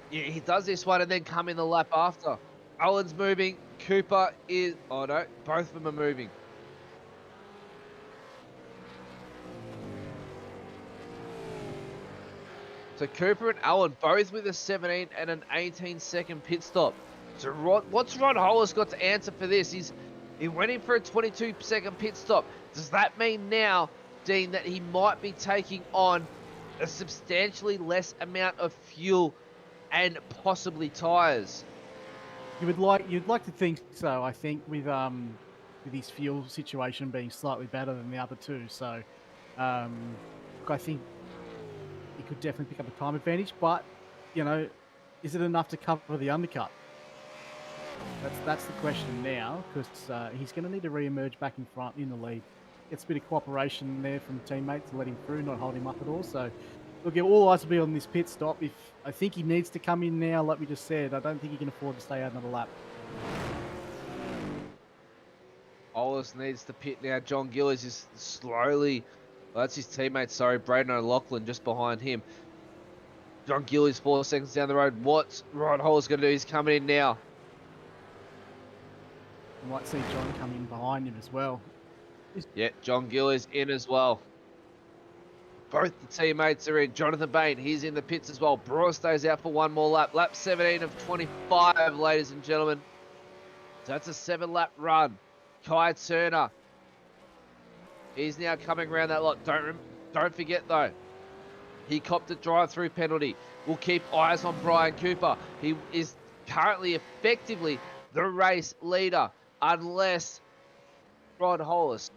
he does this one and then come in the lap after. Allen's moving. Cooper is... Oh, no. Both of them are moving. So Cooper and Allen both with a 17 and an 18-second pit stop. So what's Ron Hollis got to answer for this? He went in for a 22-second pit stop. Does that mean now, Dean, that he might be taking on a substantially less amount of fuel and possibly tyres. You'd like to think so. I think with his fuel situation being slightly better than the other two, so look, I think he could definitely pick up a time advantage. But you know, is it enough to cover the undercut? That's the question now, because he's going to need to re-emerge back in front in the lead. Gets a bit of cooperation there from teammates to let him through, not hold him up at all. So, look, all eyes will be on this pit stop. If I think he needs to come in now, like we just said, I don't think he can afford to stay out another lap. Hollis needs to pit now. John Gillies is slowly. Well, that's his teammate, sorry, Braden O'Loughlin just behind him. John Gillies 4 seconds down the road. What's Ryan Hollis going to do? He's coming in now. You might see John come in behind him as well. Yeah, John Gillies in as well. Both the teammates are in. Jonathan Bain, he's in the pits as well. Brewer stays out for one more lap. Lap 17 of 25, ladies and gentlemen. So that's a 7-lap run. Kai Turner, he's now coming around that lot. Don't forget though, he copped a drive-through penalty. We'll keep eyes on Brian Cooper. He is currently effectively the race leader, unless Hollis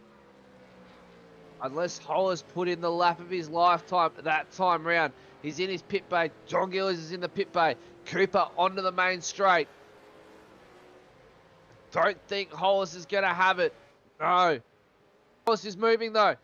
put in the lap of his lifetime that time round. He's in his pit bay. John Gillies is in the pit bay. Cooper onto the main straight. Don't think Hollis is going to have it. No. Hollis is moving though.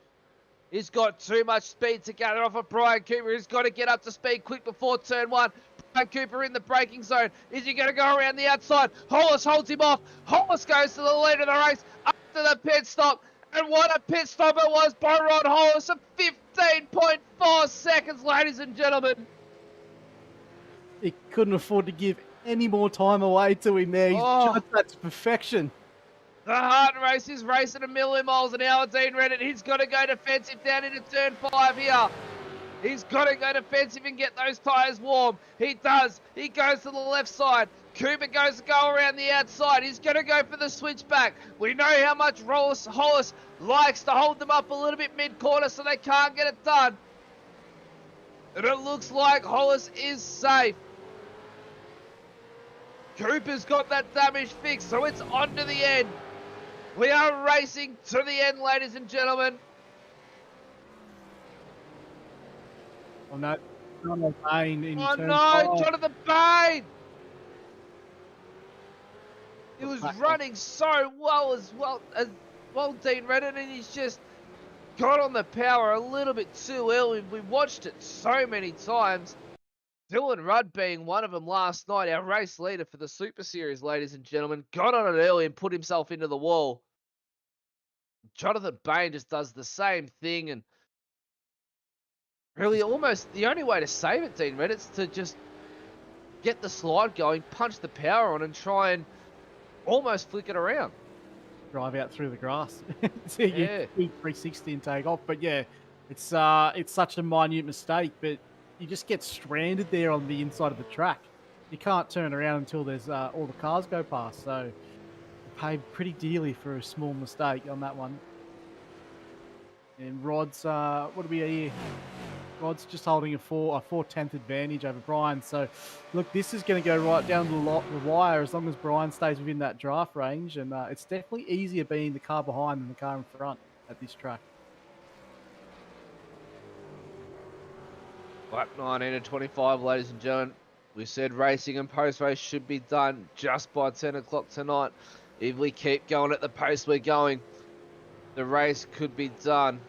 He's got too much speed to gather off of Brian Cooper. He's got to get up to speed quick before turn 1. Brian Cooper in the braking zone. Is he going to go around the outside? Hollis holds him off. Hollis goes to the lead of the race after the pit stop. And what a pit stop it was by Rod Hollis of 15.4 seconds, ladies and gentlemen. He couldn't afford to give any more time away to him there. He's judged that to perfection. The hard race is racing a million miles an hour, Dean Reddit. He's got to go defensive down into turn 5 here. He's got to go defensive and get those tyres warm. He does. He goes to the left side. Cooper goes to go around the outside. He's going to go for the switchback. We know how much Hollis likes to hold them up a little bit mid-corner so they can't get it done. And it looks like Hollis is safe. Cooper's got that damage fixed, so it's on to the end. We are racing to the end, ladies and gentlemen. Oh no, Jonathan Bain in turn no, 5. Jonathan Bain! He was running so well, Dean Reddit, and he's just got on the power a little bit too early. We watched it so many times. Dylan Rudd being one of them last night, our race leader for the Super Series, ladies and gentlemen, got on it early and put himself into the wall. Jonathan Bain just does the same thing, and really almost the only way to save it, Dean Reddit, is to just get the slide going, punch the power on, and try and almost flick it around. Drive out through the grass. So Yeah. you 360 and take off. But yeah, it's such a minute mistake, but you just get stranded there on the inside of the track. You can't turn around until there's all the cars go past. So you pay pretty dearly for a small mistake on that one. And Rod's, what do we here? Rod's just holding a 4/10 advantage over Brian. So, look, this is going to go right down to the wire as long as Brian stays within that draft range. And it's definitely easier being the car behind than the car in front at this track. Lap 19 and 25, ladies and gentlemen. We said racing and post-race should be done just by 10 o'clock tonight. If we keep going at the pace we're going, the race could be done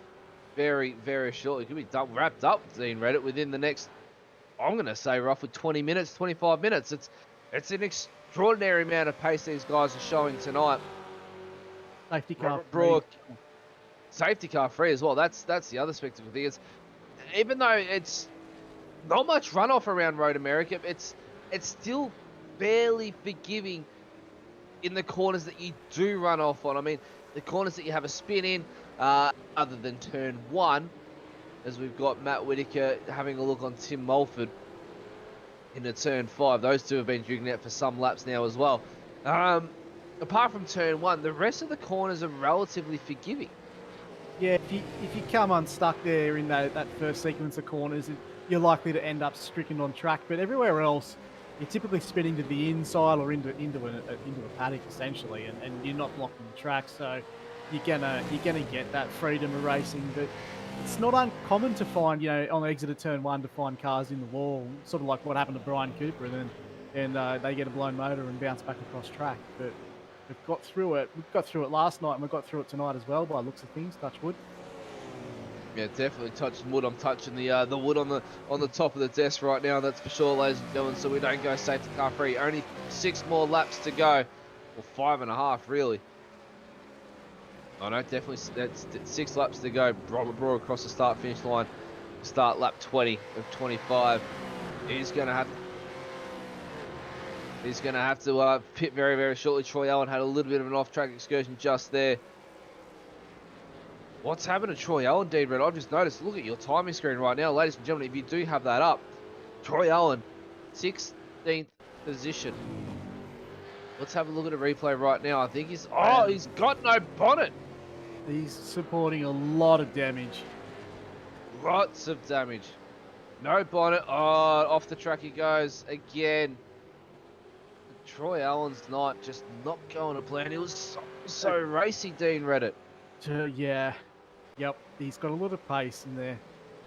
very, very shortly. It could be done, wrapped up, Dean Reddit, within the next, I'm going to say, roughly 20 minutes, 25 minutes. It's an extraordinary amount of pace these guys are showing tonight. Safety car Brewer, free. safety car free as well. That's the other spectacle thing. Is even though it's not much runoff around Road America, it's still fairly forgiving in the corners that you do run off on. I mean, the corners that you have a spin in, other than turn 1, as we've got Matt Whitaker having a look on Tim Mulford into turn 5. Those two have been drinking out for some laps now as well. Apart from turn 1, the rest of the corners are relatively forgiving. Yeah, if you come unstuck there in that first sequence of corners, you're likely to end up stricken on track. But everywhere else, you're typically spinning to the inside or into a paddock essentially, and you're not blocking the track, so you're gonna get that freedom of racing. But it's not uncommon to find, on the exit of turn one, to find cars in the wall, sort of like what happened to Brian Cooper, and they get a blown motor and bounce back across track. But we've got through it. We got through it last night, and we got through it tonight as well, by the looks of things. Touch wood. Yeah, definitely touching wood. I'm touching the wood on the top of the desk right now. That's for sure, ladies and gentlemen. So we don't go safety car free. Only 6 more laps to go, or 5.5 really. Oh no, definitely that's 6 laps to go. Robert Brewer across the start finish line. Start lap 20 of 25. He's gonna have to pit very, very shortly. Troy Allen had a little bit of an off-track excursion just there. What's happened to Troy Allen, Dean Red? I've just noticed. Look at your timing screen right now, ladies and gentlemen. If you do have that up, Troy Allen, 16th position. Let's have a look at a replay right now. I think he's got no bonnet. He's supporting a lot of damage. Lots of damage. No bonnet. Oh, off the track he goes again. Troy Allen's night just not going to plan. He was so racy, Dean Reddit. Yeah. Yep. He's got a lot of pace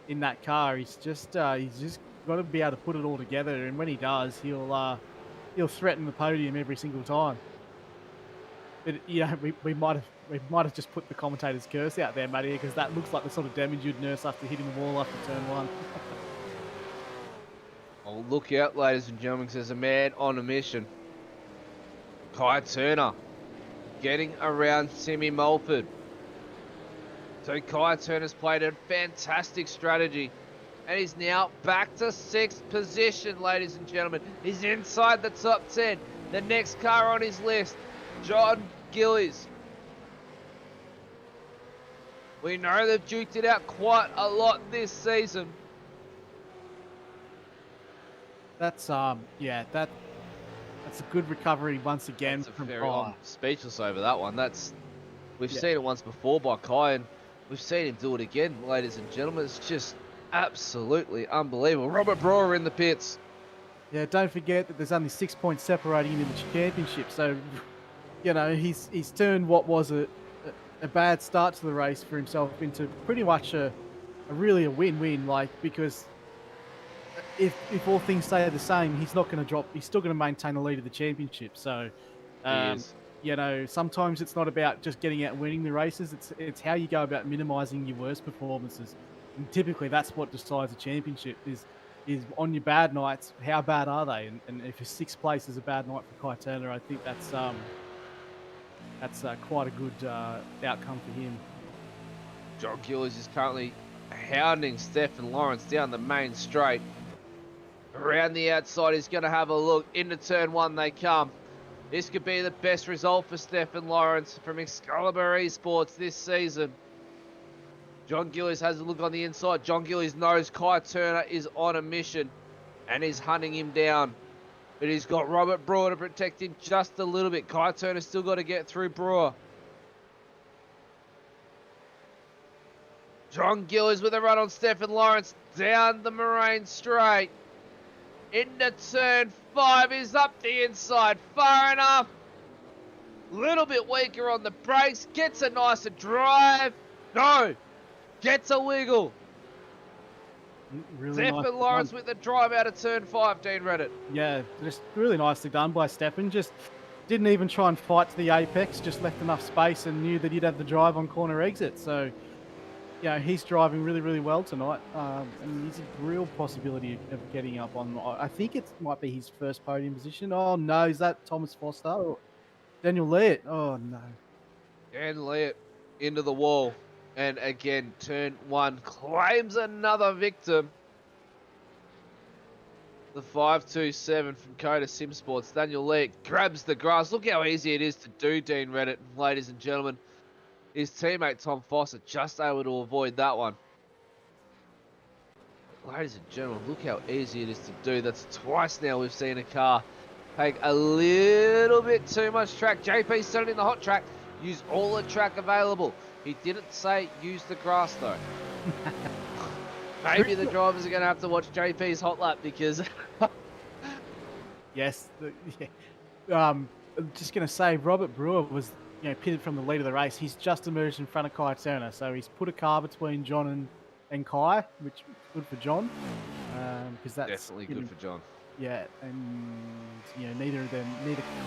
in that car. He's just got to be able to put it all together, and when he does, he'll threaten the podium every single time. But we might have just put the commentator's curse out there, Matty, because that looks like the sort of damage you'd nurse after hitting the wall after turn one. Oh, look out, ladies and gentlemen, there's a man on a mission. Kai Turner getting around Timmy Mulford. So Kai Turner's played a fantastic strategy, and he's now back to 6th position, ladies and gentlemen. He's inside the top 10. The next car on his list, John Gillies. We know they've duked it out quite a lot this season. That's that's a good recovery once again from Kai. I'm speechless over that one. We've seen it once before by Kai, and we've seen him do it again, ladies and gentlemen. It's just absolutely unbelievable. Robert Brewer in the pits. Yeah, don't forget that there's only 6 points separating him in the championship. So, he's turned what was a bad start to the race for himself into pretty much a win-win. Because if all things stay the same, he's not going to drop. He's still going to maintain the lead of the championship. So, sometimes it's not about just getting out and winning the races. It's how you go about minimising your worst performances. And typically, that's what decides a championship. Is on your bad nights, how bad are they? And if a 6th place is a bad night for Kai Turner, I think that's quite a good outcome for him. John Gillies is currently hounding Stephen Lawrence down the main straight. Around the outside, he's going to have a look. Into turn 1 they come. This could be the best result for Stephen Lawrence from Excalibur Esports this season. John Gillies has a look on the inside. John Gillies knows Kai Turner is on a mission and is hunting him down. But he's got Robert Brewer to protect him just a little bit. Kai Turner's still got to get through Brewer. John Gillies with a run on Stephen Lawrence down the Moraine straight. Into turn 5, is up the inside, far enough. Little bit weaker on the brakes, gets a nicer drive. No, gets a wiggle. Really Stephen nice Lawrence with the drive out of turn 5, Dean Reddit. Yeah, just really nicely done by Stephen. Just didn't even try and fight to the apex, just left enough space and knew that he'd have the drive on corner exit. So, he's driving really, really well tonight. And he's a real possibility of getting up on, I think it might be his first podium position. Oh, no, is that Thomas Foster or Daniel Leatt? Oh, no. Dan Leatt into the wall. And again, turn 1 claims another victim. The 527 from Coda Sim Sports. Daniel Leatt grabs the grass. Look how easy it is to do, Dean Reddit, ladies and gentlemen. His teammate Tom Foster just able to avoid that one. Ladies and gentlemen, look how easy it is to do. That's twice now we've seen a car take a little bit too much track. JP's done it in the hot track. Use all the track available. He didn't say use the grass though. Maybe the drivers are going to have to watch JP's hot lap because Yes. I'm just going to say Robert Brewer was, pitted from the lead of the race. He's just emerged in front of Kai Turner, so he's put a car between John and Kai, which is good for John, because that's definitely good for John. Yeah, and neither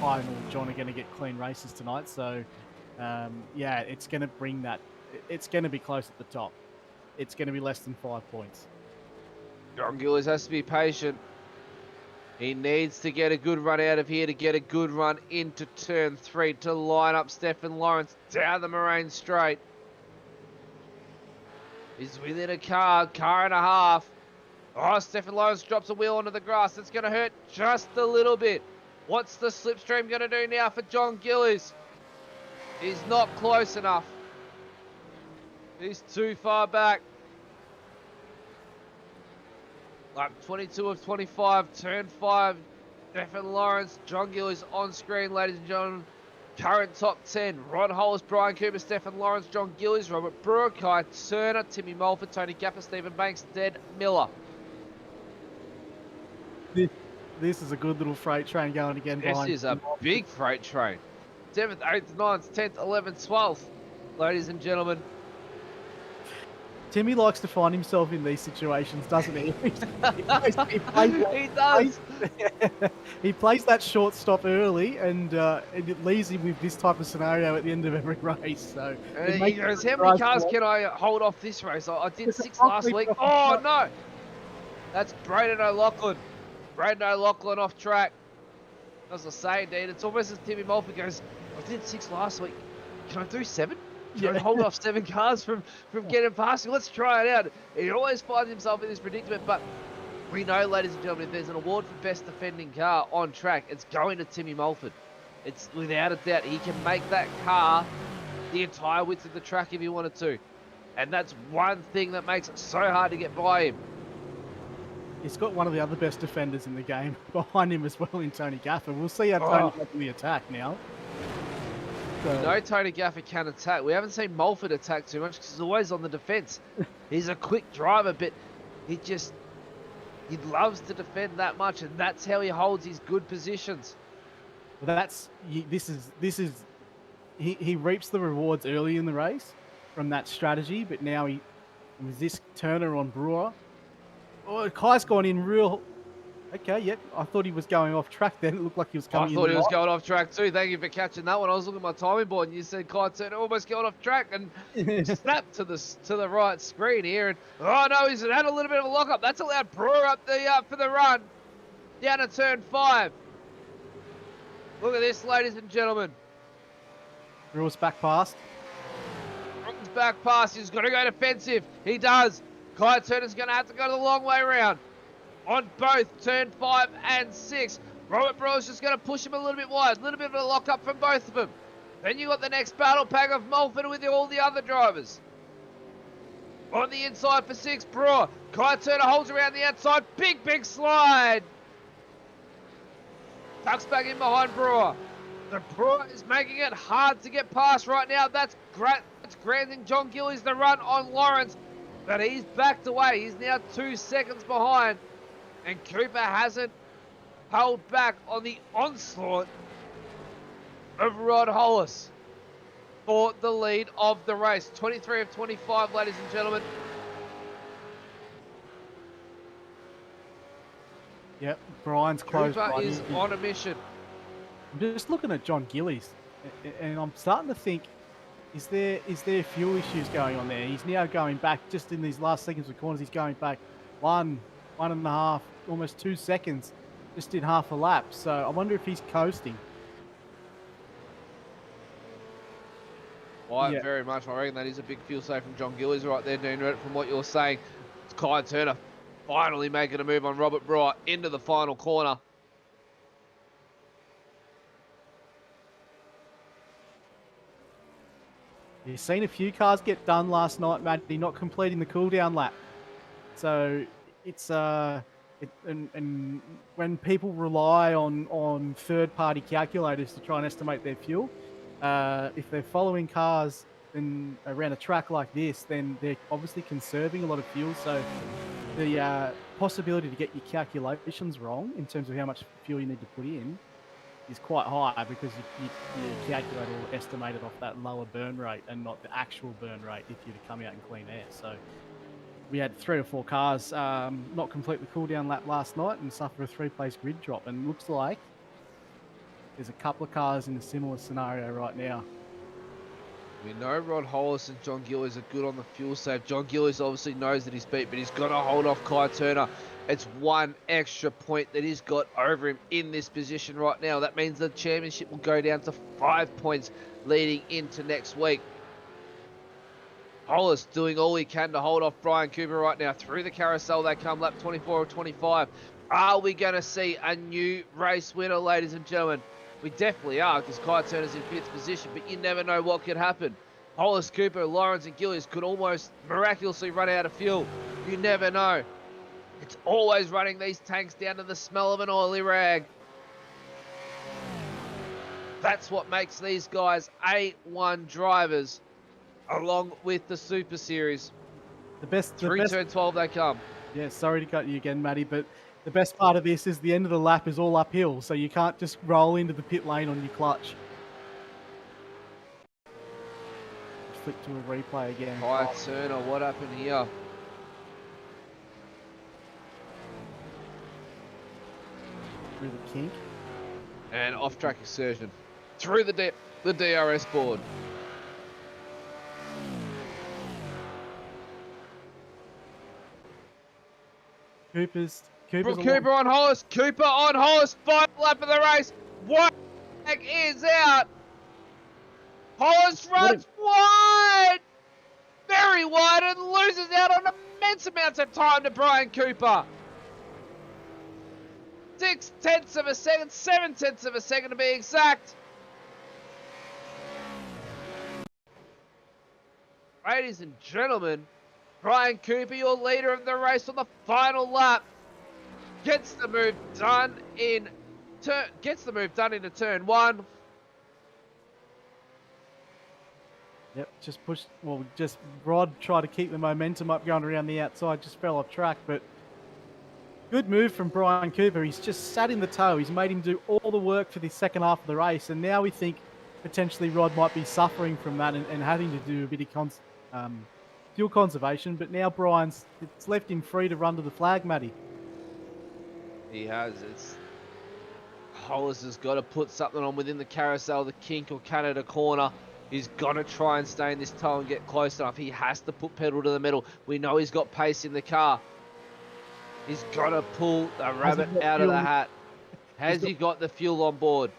Kai nor John are going to get clean races tonight. So, yeah, it's going to bring that. It's going to be close at the top. It's going to be less than 5 points. John Gillies has to be patient. He needs to get a good run out of here to get a good run into turn 3 to line up Stefan Lawrence down the Moraine Straight. He's within a car and a half. Oh, Stefan Lawrence drops a wheel onto the grass. That's going to hurt just a little bit. What's the slipstream going to do now for John Gillies? He's not close enough. He's too far back. Lap 22 of 25, turn 5. Stefan Lawrence, John Gillies on screen, ladies and gentlemen. Current top 10. Ron Hollis, Brian Cooper, Stefan Lawrence, John Gillies, Robert Brewer, Kai Turner, Timmy Mulford, Tony Gaffer, Stephen Banks, Ded Miller. This is a good little freight train going again. This is a big freight train. 7th, 8th, 9th, 10th, 11th, 12th. Ladies and gentlemen. Timmy likes to find himself in these situations, doesn't he? He does. He plays that short stop early, and it leaves him with this type of scenario at the end of every race. So he goes, how many cars can I hold off this race? I did 6 last week. Oh, no. That's Braden O'Loughlin. Braden O'Loughlin off track. As I say, indeed, it's almost as Timmy Mulford goes, I did 6 last week. Can I do 7? Can I hold off 7 cars from getting past me? Let's try it out. He always finds himself in this predicament, but we know, ladies and gentlemen, if there's an award for best defending car on track, it's going to Timmy Mulford. It's without a doubt. He can make that car the entire width of the track if he wanted to. And that's one thing that makes it so hard to get by him. He's got one of the other best defenders in the game behind him as well in Tony Gaffer. We'll see how Tony can the attack now. So. We know Tony Gaffer can attack. We haven't seen Mulford attack too much because he's always on the defence. He's a quick driver, but he loves to defend that much, and that's how he holds his good positions. Well, he reaps the rewards early in the race from that strategy, but now with this Turner on Brewer. Oh, Kai's gone in real. Okay, yep. I thought he was going off track then. It looked like he was coming in. I thought he was going off track too. Thank you for catching that one. I was looking at my timing board and you said Kai Turner almost going off track and snapped to the right screen here. And oh no, he's had a little bit of a lock-up. That's allowed Brewer up for the run. Down to turn 5. Look at this, ladies and gentlemen. Brewer's back past. Brewer's back past. He's got to go defensive. He does. Kai Turner's going to have to go the long way around. On both turn 5 and 6. Robert Brewer's just going to push him a little bit wide. A little bit of a lock-up from both of them. Then you got the next battle pack of Mulford with all the other drivers. On the inside for 6, Brewer. Kai Turner holds around the outside. Big slide. Tucks back in behind Brewer. The Brewer is making it hard to get past right now. That's great. It's granting John Gillies the run on Lawrence. But he's backed away. He's now 2 seconds behind. And Cooper hasn't held back on the onslaught of Rod Hollis for the lead of the race. 23 of 25, ladies and gentlemen. Yep, Brian's close. Cooper is on a mission. I'm just looking at John Gillies, and I'm starting to think, is there fuel issues going on there? He's now going back, just in these last seconds of corners, he's going back 1.5, almost 2 seconds, just did half a lap. So I wonder if he's coasting. Very much. I reckon that is a big fuel save from John Gillies right there, Dean Redd, from what you're saying. It's Kai Turner finally making a move on Robert Brewer into the final corner. You've seen a few cars get done last night, Matty, not completing the cool-down lap. So it's and when people rely on third-party calculators to try and estimate their fuel, if they're following cars around a track like this, then they're obviously conserving a lot of fuel. So the possibility to get your calculations wrong in terms of how much fuel you need to put in is quite high, because your calculator will estimate it off that lower burn rate and not the actual burn rate if you'd have come out in clean air. So we had 3 or 4 cars not complete the cool down lap last night and suffer a 3-place grid drop, and looks like there's a couple of cars in a similar scenario right now. We know Rod Hollis and John Gillies are good on the fuel save. John Gillies obviously knows that he's beat, but he's got to hold off Kai Turner. It's 1 extra point that he's got over him in this position right now. That means the championship will go down to 5 points leading into next week. Hollis doing all he can to hold off Brian Cooper right now. Through the carousel they come, lap 24 or 25. Are we going to see a new race winner, ladies and gentlemen? We definitely are, because Kai Turner's in 5th position, but you never know what could happen. Hollis, Cooper, Lawrence and Gillies could almost miraculously run out of fuel. You never know. It's always running these tanks down to the smell of an oily rag. That's what makes these guys A1 drivers, along with the Super Series. Through turn 12 they come. Yeah, sorry to cut you again, Matty, but the best part of this is the end of the lap is all uphill, so you can't just roll into the pit lane on your clutch. Flick to a replay again. Kai Turner, what happened here? Through the kink. And off-track exertion. Through the DRS board. Cooper on Hollis. Cooper on Hollis. Final lap of the race. White flag is out. Hollis runs wide. Very wide, and loses out on immense amounts of time to Brian Cooper. 6/10 of a second, 7/10 of a second to be exact. Ladies and gentlemen, Brian Cooper, your leader of the race on the final lap, gets the move done into turn 1. Yep, Rod tried to keep the momentum up going around the outside, just fell off track, but good move from Brian Cooper. He's just sat in the tow. He's made him do all the work for the second half of the race, and now we think potentially Rod might be suffering from that and having to do a bit of fuel conservation, but now it's left him free to run to the flag, Matty. He has. Hollis has got to put something on within the carousel, the kink or Canada corner. He's got to try and stay in this tow and get close enough. He has to put pedal to the metal. We know he's got pace in the car. He's got to pull the rabbit out of the hat. Has he got the fuel on board?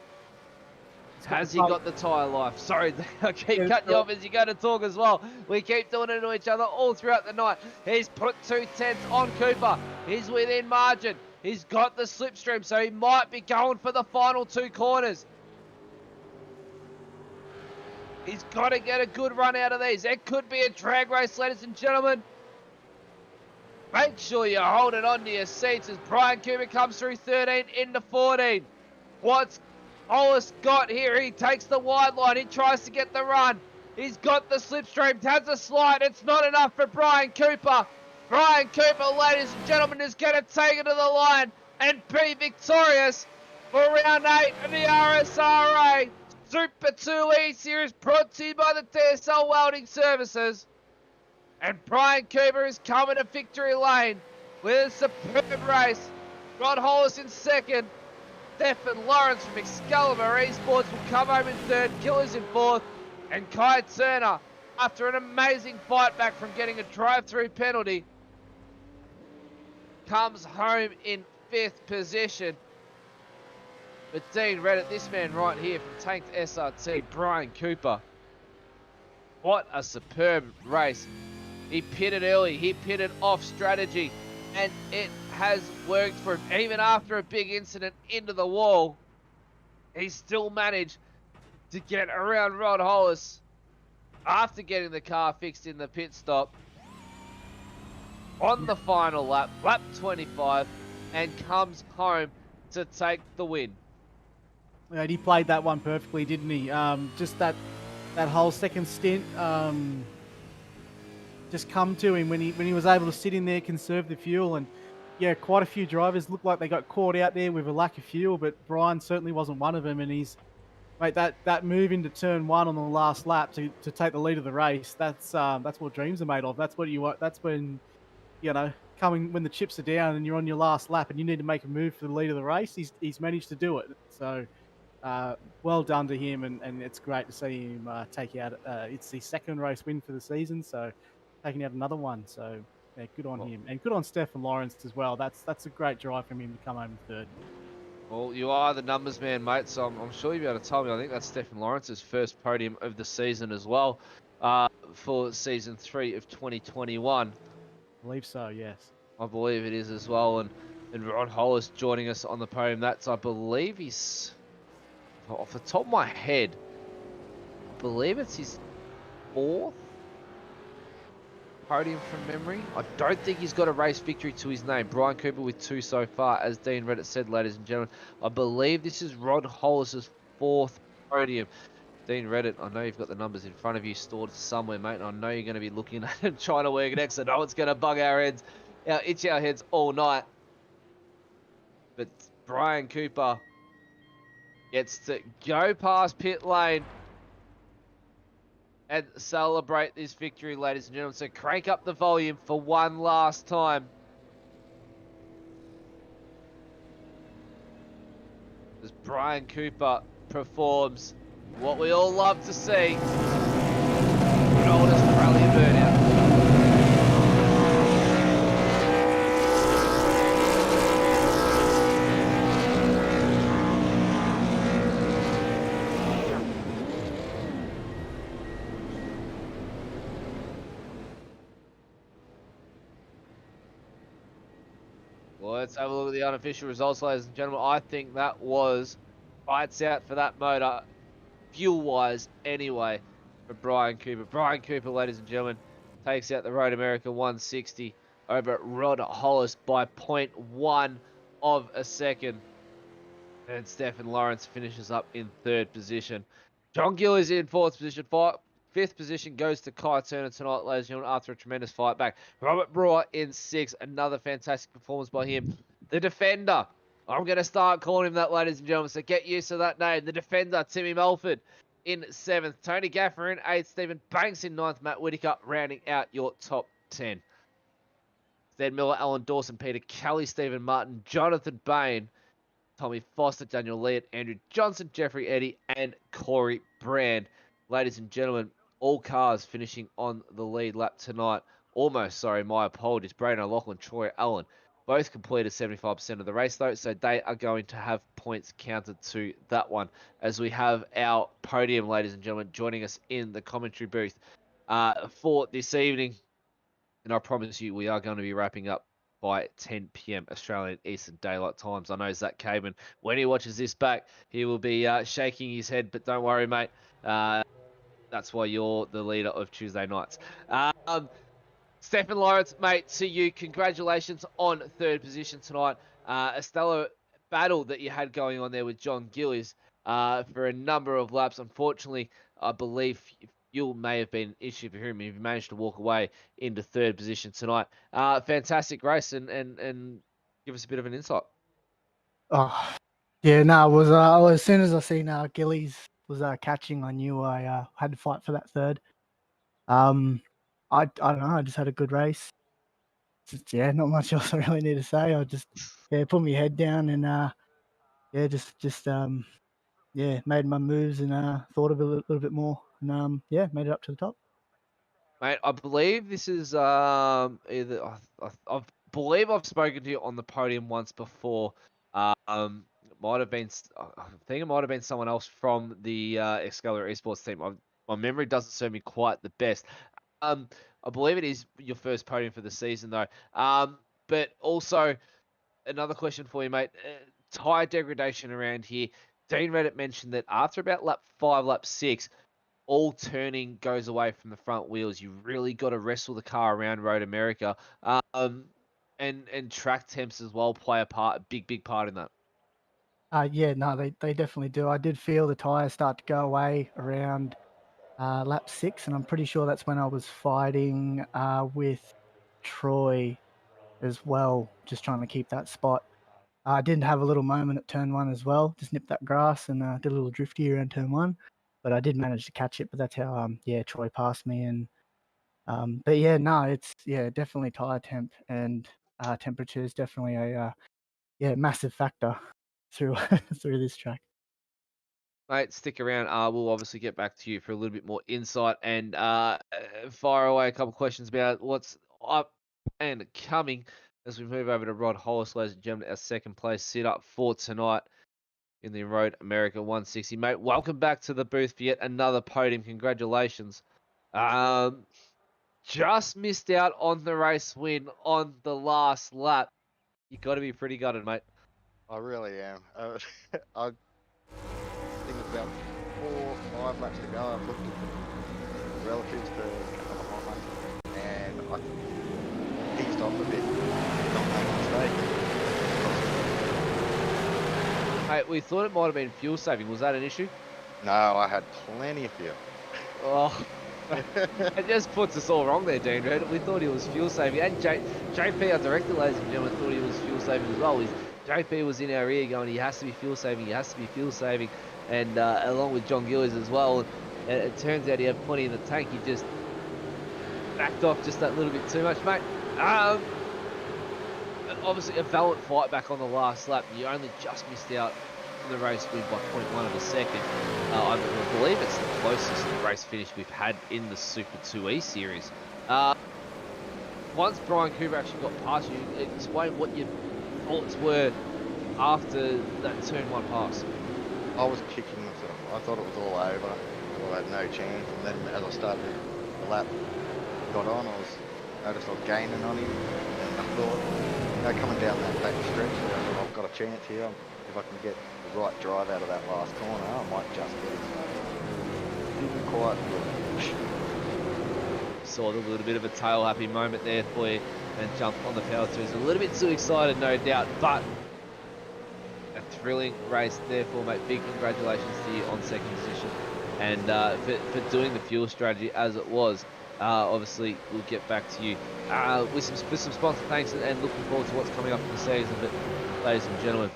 Has he got the tyre life? Sorry, I keep cutting you off as you go to talk as well. We keep doing it to each other all throughout the night. He's put 2/10 on Cooper. He's within margin. He's got the slipstream, so he might be going for the final 2 corners. He's got to get a good run out of these. It could be a drag race, ladies and gentlemen. Make sure you're holding on to your seats as Brian Cooper comes through 13 into 14. What's Hollis got here? He takes the wide line. He tries to get the run. He's got the slipstream. Has a slide. It's not enough for Brian Cooper. Brian Cooper, ladies and gentlemen, is going to take it to the line and be victorious for round 8 of the RSRA Super 2 E-Series, brought to you by the DSL Welding Services. And Brian Cooper is coming to victory lane with a superb race. Rod Hollis in second. Stefan Lawrence from Excalibur Esports will come home in third. Killers in fourth. And Kai Turner, after an amazing fight back from getting a drive-through penalty, comes home in 5th position. But Dean Reddit, this man right here from Tanked SRT, Brian Cooper. What a superb race. He pitted early, he pitted off strategy, and it has worked for him. Even after a big incident into the wall, he still managed to get around Rod Hollis after getting the car fixed in the pit stop on the final lap, lap 25, and comes home to take the win. Yeah, he played that one perfectly, didn't he? Just that that whole second stint just come to him when he was able to sit in there, conserve the fuel, and yeah, quite a few drivers looked like they got caught out there with a lack of fuel, but Brian certainly wasn't one of them, and he's mate, that move into turn one on the last lap to take the lead of the race, that's what dreams are made of. That's what you want. That's when, coming when the chips are down and you're on your last lap and you need to make a move for the lead of the race. He's managed to do it. So well done to him, and it's great to see him take out. It's his second race win for the season, so taking out another one. So yeah, good on him, and good on Stefan Lawrence as well. That's a great drive from him to come home third. Well, you are the numbers man, mate, so I'm sure you'll be able to tell me. I think that's Stefan Lawrence's first podium of the season as well, for season 3 of 2021. I believe so, yes. I believe it is as well, and Ron Hollis joining us on the podium. That's, I believe he's, off the top of my head, I believe it's his 4th podium from memory. I don't think he's got a race victory to his name. Brian Cooper with 2 so far, as Dean Reddit said, ladies and gentlemen. I believe this is Ron Hollis's 4th podium. Dean Reddit, I know you've got the numbers in front of you stored somewhere, mate, and I know you're going to be looking at it, trying to work it out. I know it's going to bug our heads, itch our heads all night. But Brian Cooper gets to go past pit lane and celebrate this victory, ladies and gentlemen. So crank up the volume for one last time. As Brian Cooper performs what we all love to see. Good oldest rally burnout. Well, let's have a look at the unofficial results, ladies and gentlemen. I think that was lights out for that motor, fuel-wise anyway, for Brian Cooper. Brian Cooper, ladies and gentlemen, takes out the Road America 160 over Rod Hollis by 0.1 of a second. And Stefan Lawrence finishes up in 3rd position. John Gill is in 4th position. 5th position goes to Kai Turner tonight, ladies and gentlemen, after a tremendous fight back. Robert Brewer in 6th. Another fantastic performance by him. The Defender. I'm going to start calling him that, ladies and gentlemen, so get used to that name. The Defender, Timmy Melford in 7th. Tony Gaffer in 8th. Stephen Banks in 9th. Matt Whitaker rounding out your top 10. Zed Miller, Alan Dawson, Peter Kelly, Stephen Martin, Jonathan Bain, Tommy Foster, Daniel Leott, Andrew Johnson, Jeffrey Eddy, and Corey Brand. Ladies and gentlemen, all cars finishing on the lead lap tonight. Almost, sorry, my apologies. Braden O'Loughlin, Troy Allen, both completed 75% of the race, though, so they are going to have points counted to that one, as we have our podium, ladies and gentlemen, joining us in the commentary booth for this evening. And I promise you, we are going to be wrapping up by 10 p.m. Australian Eastern Daylight Times. I know Zach Caban, when he watches this back, he will be shaking his head, but don't worry, mate. That's why you're the leader of Tuesday nights. Stefan Lawrence, mate, to you, congratulations on 3rd position tonight. A stellar battle that you had going on there with John Gillies for a number of laps. Unfortunately, I believe fuel may have been an issue for him. He managed to walk away into 3rd position tonight. Fantastic race, and give us a bit of an insight. Oh, yeah, no, it was as soon as I seen Gillies was catching, I knew I had to fight for that 3rd. I don't know, I just had a good race. Yeah, not much else I really need to say. I just put my head down and made my moves and thought of it a little bit more and made it up to the top. Mate, I believe this is I believe I've spoken to you on the podium once before. It might have been, I think it might have been someone else from the Excalibur Esports team. My memory doesn't serve me quite the best. I believe it is your first podium for the season, though. But also, another question for you, mate. Tyre degradation around here. Dean Reddit mentioned that after about lap 5, lap 6, all turning goes away from the front wheels. You really got to wrestle the car around Road America. And track temps as well play a big part in that. Yeah, no, they definitely do. I did feel the tyres start to go away around lap 6, and I'm pretty sure that's when I was fighting with Troy as well, just trying to keep that spot. I did have a little moment at turn 1 as well, just nipped that grass and did a little drifty around turn 1, but I did manage to catch it. But that's how Troy passed me. And but yeah, no, it's definitely tire temp and temperature is definitely a massive factor through through this track. Mate, stick around. We'll obviously get back to you for a little bit more insight and fire away a couple questions about what's up and coming as we move over to Rod Hollis, ladies and gentlemen, our second place sit up for tonight in the Road America 160. Mate, welcome back to the booth for yet another podium. Congratulations. Just missed out on the race win on the last lap. You got to be pretty gutted, mate. I really am. I think it's about 4 or 5 laps to go. I've looked at the relatives, the couple behind, and I eased off a bit. Not make a mistake. Mate, we thought it might have been fuel saving. Was that an issue? No, I had plenty of fuel. Oh, it just puts us all wrong there, Dean. We thought he was fuel saving, and JP, our director, ladies and gentlemen, thought he was fuel saving as well. JP was in our ear going, he has to be fuel saving, he has to be fuel saving, and along with John Gillies as well. And it turns out he had plenty in the tank. He just backed off just that little bit too much, mate. Obviously, a valiant fight back on the last lap. You only just missed out on the race win by 0.1 of a second. I believe it's the closest race finish we've had in the Super 2E series. Once Brian Cooper actually got past you, explain what your thoughts were after that turn 1 pass. I was kicking myself. I thought it was all over. I had no chance. And then as I started the lap, got on, noticed I was gaining on him, and I thought, coming down that back stretch, I've got a chance here. If I can get the right drive out of that last corner, I might just get it. Didn't quite do it. Saw a little bit of a tail happy moment there for you and jumped on the power twos. A little bit too excited, no doubt, but a thrilling race therefore, mate. Big congratulations to you on second position and for doing the fuel strategy as it was. Obviously, we'll get back to you with some sponsor thanks and looking forward to what's coming up in the season. But, ladies and gentlemen,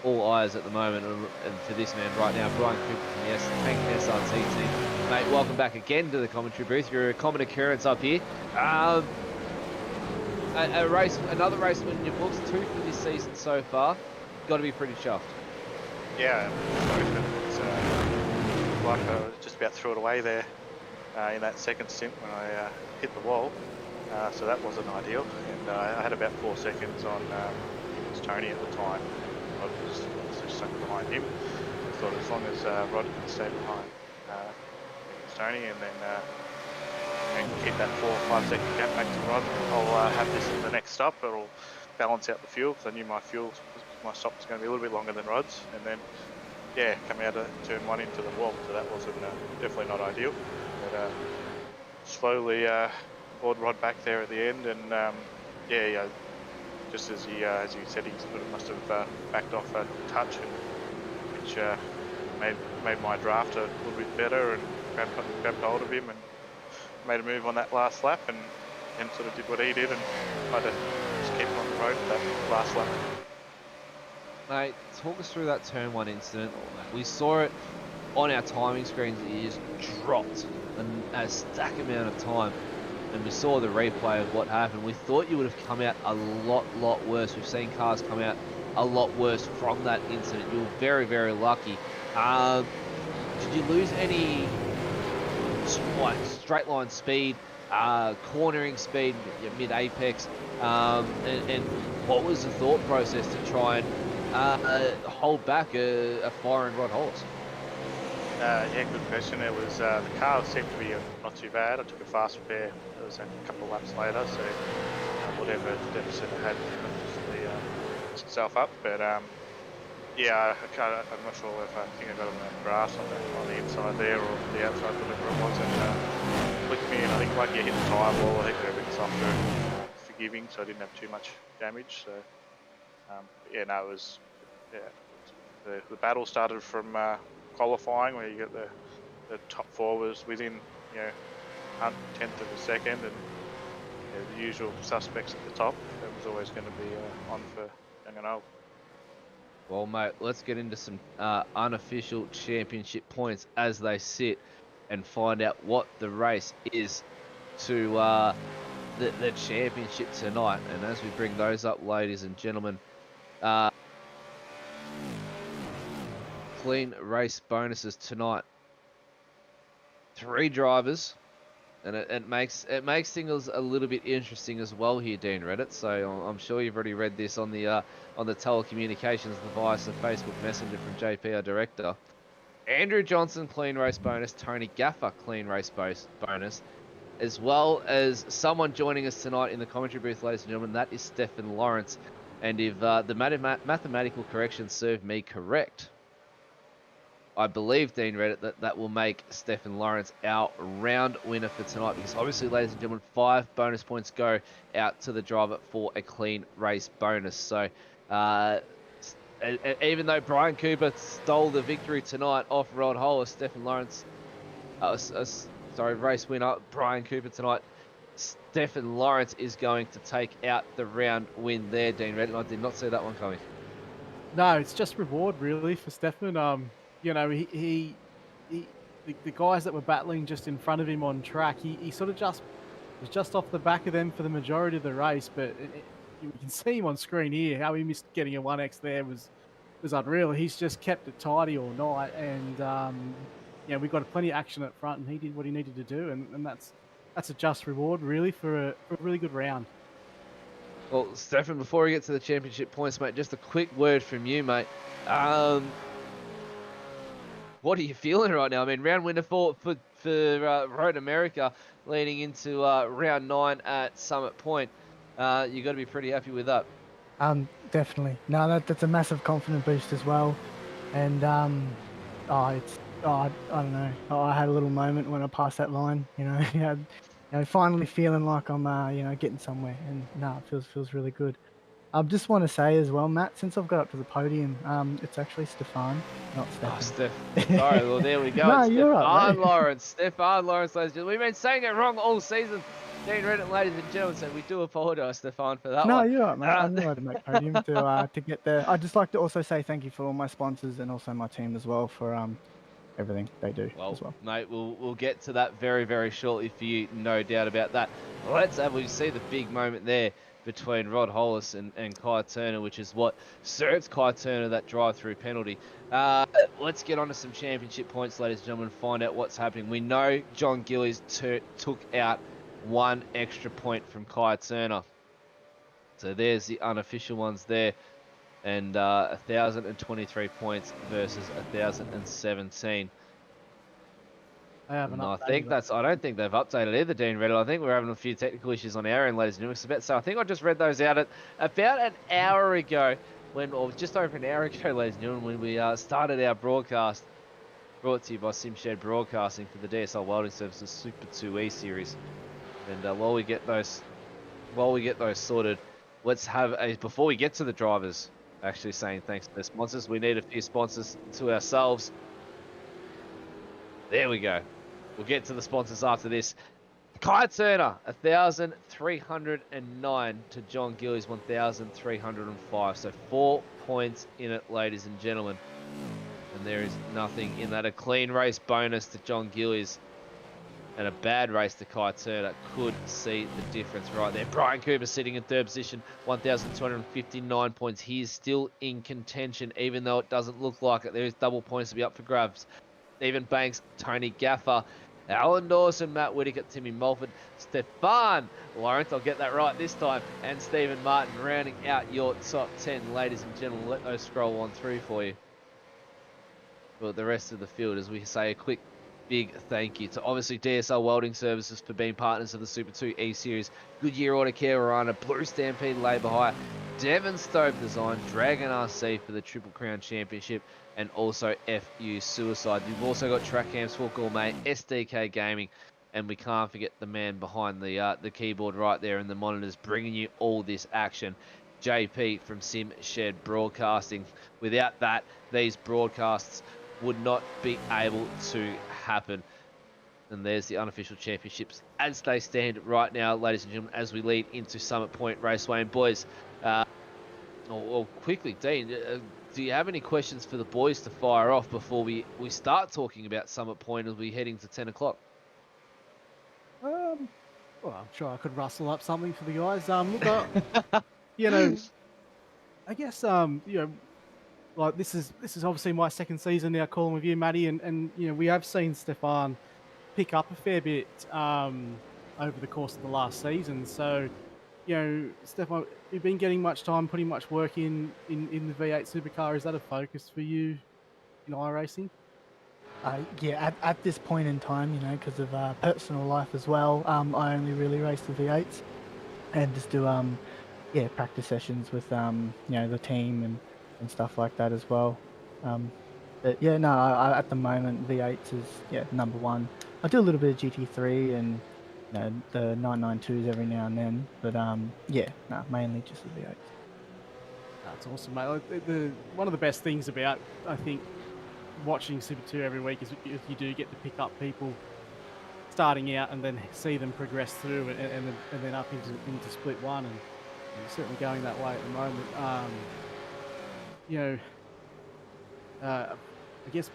all eyes at the moment and for this man right now, Brian Cooper from the Tank SRT team. Mate, welcome back again to the commentary booth. You're a common occurrence up here. Another race win in your books, 2 for this season so far. Got to be pretty chuffed. Yeah, it's like I was just about threw it away there in that second stint when I hit the wall. So that wasn't ideal, and I had about 4 seconds on it was Tony at the time. I was just stuck behind him. I thought as long as Rod can stay behind Tony and then and keep that 4 or 5 second gap back to Rod, I'll have this in the next stop. It'll balance out the fuel because I knew my stop was going to be a little bit longer than Rod's, and then come out of turn 1 into the wall. So that wasn't definitely not ideal. But slowly bored Rod back there at the end, and just as you said, he sort of must have backed off a touch, which made my draft a little bit better, and grabbed hold of him and made a move on that last lap, and sort of did what he did and tried to just keep him on the road for that last lap. Mate, talk us through that turn 1 incident. We saw it on our timing screens that you just dropped a stack amount of time, and we saw the replay of what happened. We thought you would have come out a lot worse. We've seen cars come out a lot worse from that incident. You were very, very lucky. Did you lose any straight line speed, cornering speed, mid apex, and what was the thought process to try and hold back a firing Rod Hollis? Good question. It was the car seemed to be not too bad. I took a fast repair. It was a couple of laps later, so whatever deficit I had fixed itself up. But I'm not sure if I think I got on the grass on the inside there or the outside, whatever it was, and flicked me. And I think like you hit the tyre wall, I think they're a bit softer and forgiving, so I didn't have too much damage. So it was the battle started from qualifying, where you get the the top four was within, you know, 1/10 of a second, and the usual suspects at the top. That was always going to be on for young and old. Well, mate, let's get into some unofficial championship points as they sit and find out what the race is to the championship tonight. And as we bring those up, ladies and gentlemen, clean race bonuses tonight. 3 drivers. And it makes things a little bit interesting as well here, Dean Reddit. So I'm sure you've already read this on the telecommunications device, the Facebook Messenger from JP, our director. Andrew Johnson, clean race bonus. Tony Gaffer, clean race bonus. As well as someone joining us tonight in the commentary booth, ladies and gentlemen, that is Stefan Lawrence. And if the mathematical corrections serve me correct, I believe, Dean Reddit, that will make Stefan Lawrence our round winner for tonight, because obviously, ladies and gentlemen, 5 bonus points go out to the driver for a clean race bonus. So even though Brian Cooper stole the victory tonight off Rod Hollis, Stefan Lawrence, race winner Brian Cooper tonight, Stefan Lawrence is going to take out the round win there, Dean Reddit. I did not see that one coming. No, it's just reward really for Stefan. You know, the guys that were battling just in front of him on track, he sort of was just off the back of them for the majority of the race. But you can see him on screen here. How he missed getting a 1x there was unreal. He's just kept it tidy all night, and yeah, we got plenty of action up front, and he did what he needed to do, and that's a just reward really for a really good round. Well, Stefan, before we get to the championship points, mate, just a quick word from you, mate. What are you feeling right now? I mean, round winner for Road America leading into round 9 at Summit Point. You got to be pretty happy with that. Definitely. No, that's a massive confidence boost as well. And I don't know. I had a little moment when I passed that line. You know, finally feeling like I'm getting somewhere. And no, it feels really good. I just want to say as well, Matt, since I've got up to the podium, it's actually Stefan, not Stefan. Oh, Steph. Sorry, well, there we go. No, it's you're right, Stefan Lawrence. Stefan Lawrence, ladies and gentlemen. We've been saying it wrong all season. Dean Reddit, ladies and gentlemen, so we do apologise, Stefan, for that no, one. you're right, mate. I knew I'd make podium to get there. I'd just like to also say thank you for all my sponsors and also my team as well for everything they do as well. Mate, we'll get to that very, very shortly for you, no doubt about that. Let's have we see the big moment there between Rod Hollis and Kai Turner, which is what serves Kai Turner that drive-through penalty. Let's get on to some championship points, ladies and gentlemen, and find out what's happening. We know John Gillies took out 1 extra point from Kai Turner. So there's the unofficial ones there. And 1,023 points versus 1,017. I haven't I updated don't think they've updated either, Dean Reddit. I think we're having a few technical issues on our end, ladies and gentlemen. So I think I just read those out at about an hour ago, or just over an hour ago, ladies and gentlemen, when we started our broadcast, brought to you by SimShed Broadcasting for the DSL Welding Services Super 2 series. And while we get those sorted, let's have before we get to the drivers, actually saying thanks to the sponsors. We need a few sponsors to ourselves. There we go. We'll get to the sponsors after this. Kai Turner, 1,309 to John Gillies, 1,305. So 4 points in it, ladies and gentlemen. And there is nothing in that. A clean race bonus to John Gillies and a bad race to Kai Turner. Could see the difference right there. Brian Cooper sitting in 3rd position, 1,259 points. He is still in contention, even though it doesn't look like it. There is double points to be up for grabs. Stephen Banks, Tony Gaffer, Alan Dawson, Matt Whittaker, Timmy Mulford, Stefan Lawrence, I'll get that right this time, and Stephen Martin rounding out your top 10, ladies and gentlemen. Let those scroll on through for you. But the rest of the field, as we say a quick big thank you to obviously DSL Welding Services for being partners of the Super 2 E-Series, Goodyear Auto Care Orana, Blue Stampede Labour Hire, Devon Stove Design, Dragon RC for the Triple Crown Championship, and also FU Suicide. You've also got Track Cams for Gourmet, SDK Gaming, and we can't forget the man behind the keyboard right there and the monitors bringing you all this action, JP from SimShed Broadcasting. Without that, these broadcasts would not be able to happen. And there's the unofficial championships as they stand right now, ladies and gentlemen, as we lead into Summit Point Raceway. And boys, quickly, Dean, do you have any questions for the boys to fire off before we start talking about Summit Point as we heading to 10 o'clock? Well, I'm sure I could rustle up something for the guys. Look, you know, I guess like this is obviously my second season now calling with you, Matty, and you know we have seen Stefan pick up a fair bit over the course of the last season. So, you know, Stefan, you've been getting much time, putting much work in the V8 supercar. Is that a focus for you in iRacing? Yeah, at this point in time, you know, because of personal life as well, I only really race the V8s and just do practice sessions with you know, the team and stuff like that as well. But yeah, no, at the moment V8s is number one. I do a little bit of GT3 and you know the 992s every now and then, but mainly just the V8s. That's awesome, mate. Like, one of the best things about, I think, watching Super2 every week is you do get to pick up people starting out and then see them progress through and then up into split one, and certainly going that way at the moment. You know, I guess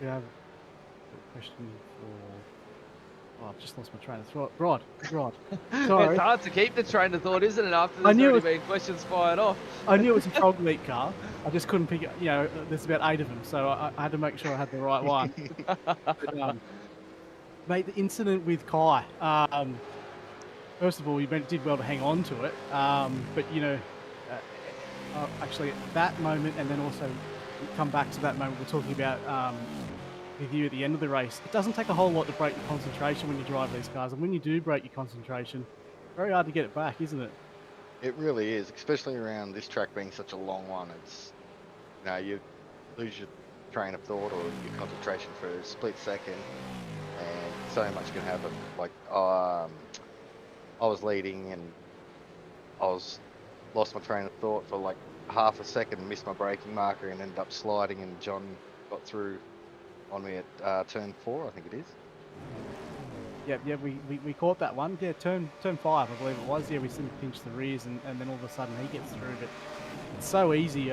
we have a question for. Oh, I've just lost my train of thought. Rod. Sorry. It's hard to keep the train of thought, isn't it? After I there's knew already been questions fired off. I knew it was a frog leak car. I just couldn't pick it. You know, there's about 8 of them, so I had to make sure I had the right one. But, mate, the incident with Kai. First of all, you did well to hang on to it, but you know, actually at that moment, and then also come back to that moment we're talking about with you at the end of the race. It doesn't take a whole lot to break your concentration when you drive these cars, and when you do break your concentration, very hard to get it back, isn't it? It really is, especially around this track being such a long one. It's, you know, you lose your train of thought or your concentration for a split second, and so much can happen. Like, I was leading and lost my train of thought for like half a second, missed my braking marker, and ended up sliding, and John got through on me at turn 4, I think it is. Yeah, we caught that one. Yeah, turn 5, I believe it was. Yeah, we simply pinched the rears, and then all of a sudden he gets through. But it's so easy.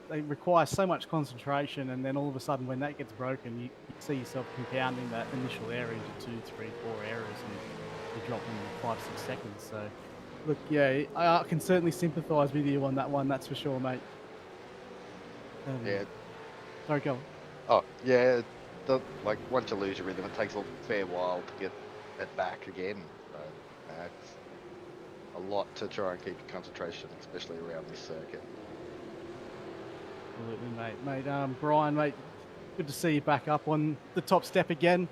They require so much concentration, and then all of a sudden when that gets broken, you see yourself compounding that initial error into 2, 3, 4 errors, and you drop them in 5, 6 seconds. So, look, yeah, I can certainly sympathise with you on that one. That's for sure, mate. Yeah. Sorry, go on. Oh, yeah. Like, once you lose your rhythm, it takes a fair while to get it back again. So, it's a lot to try and keep your concentration, especially around this circuit. Absolutely, mate. Brian, mate, good to see you back up on the top step again.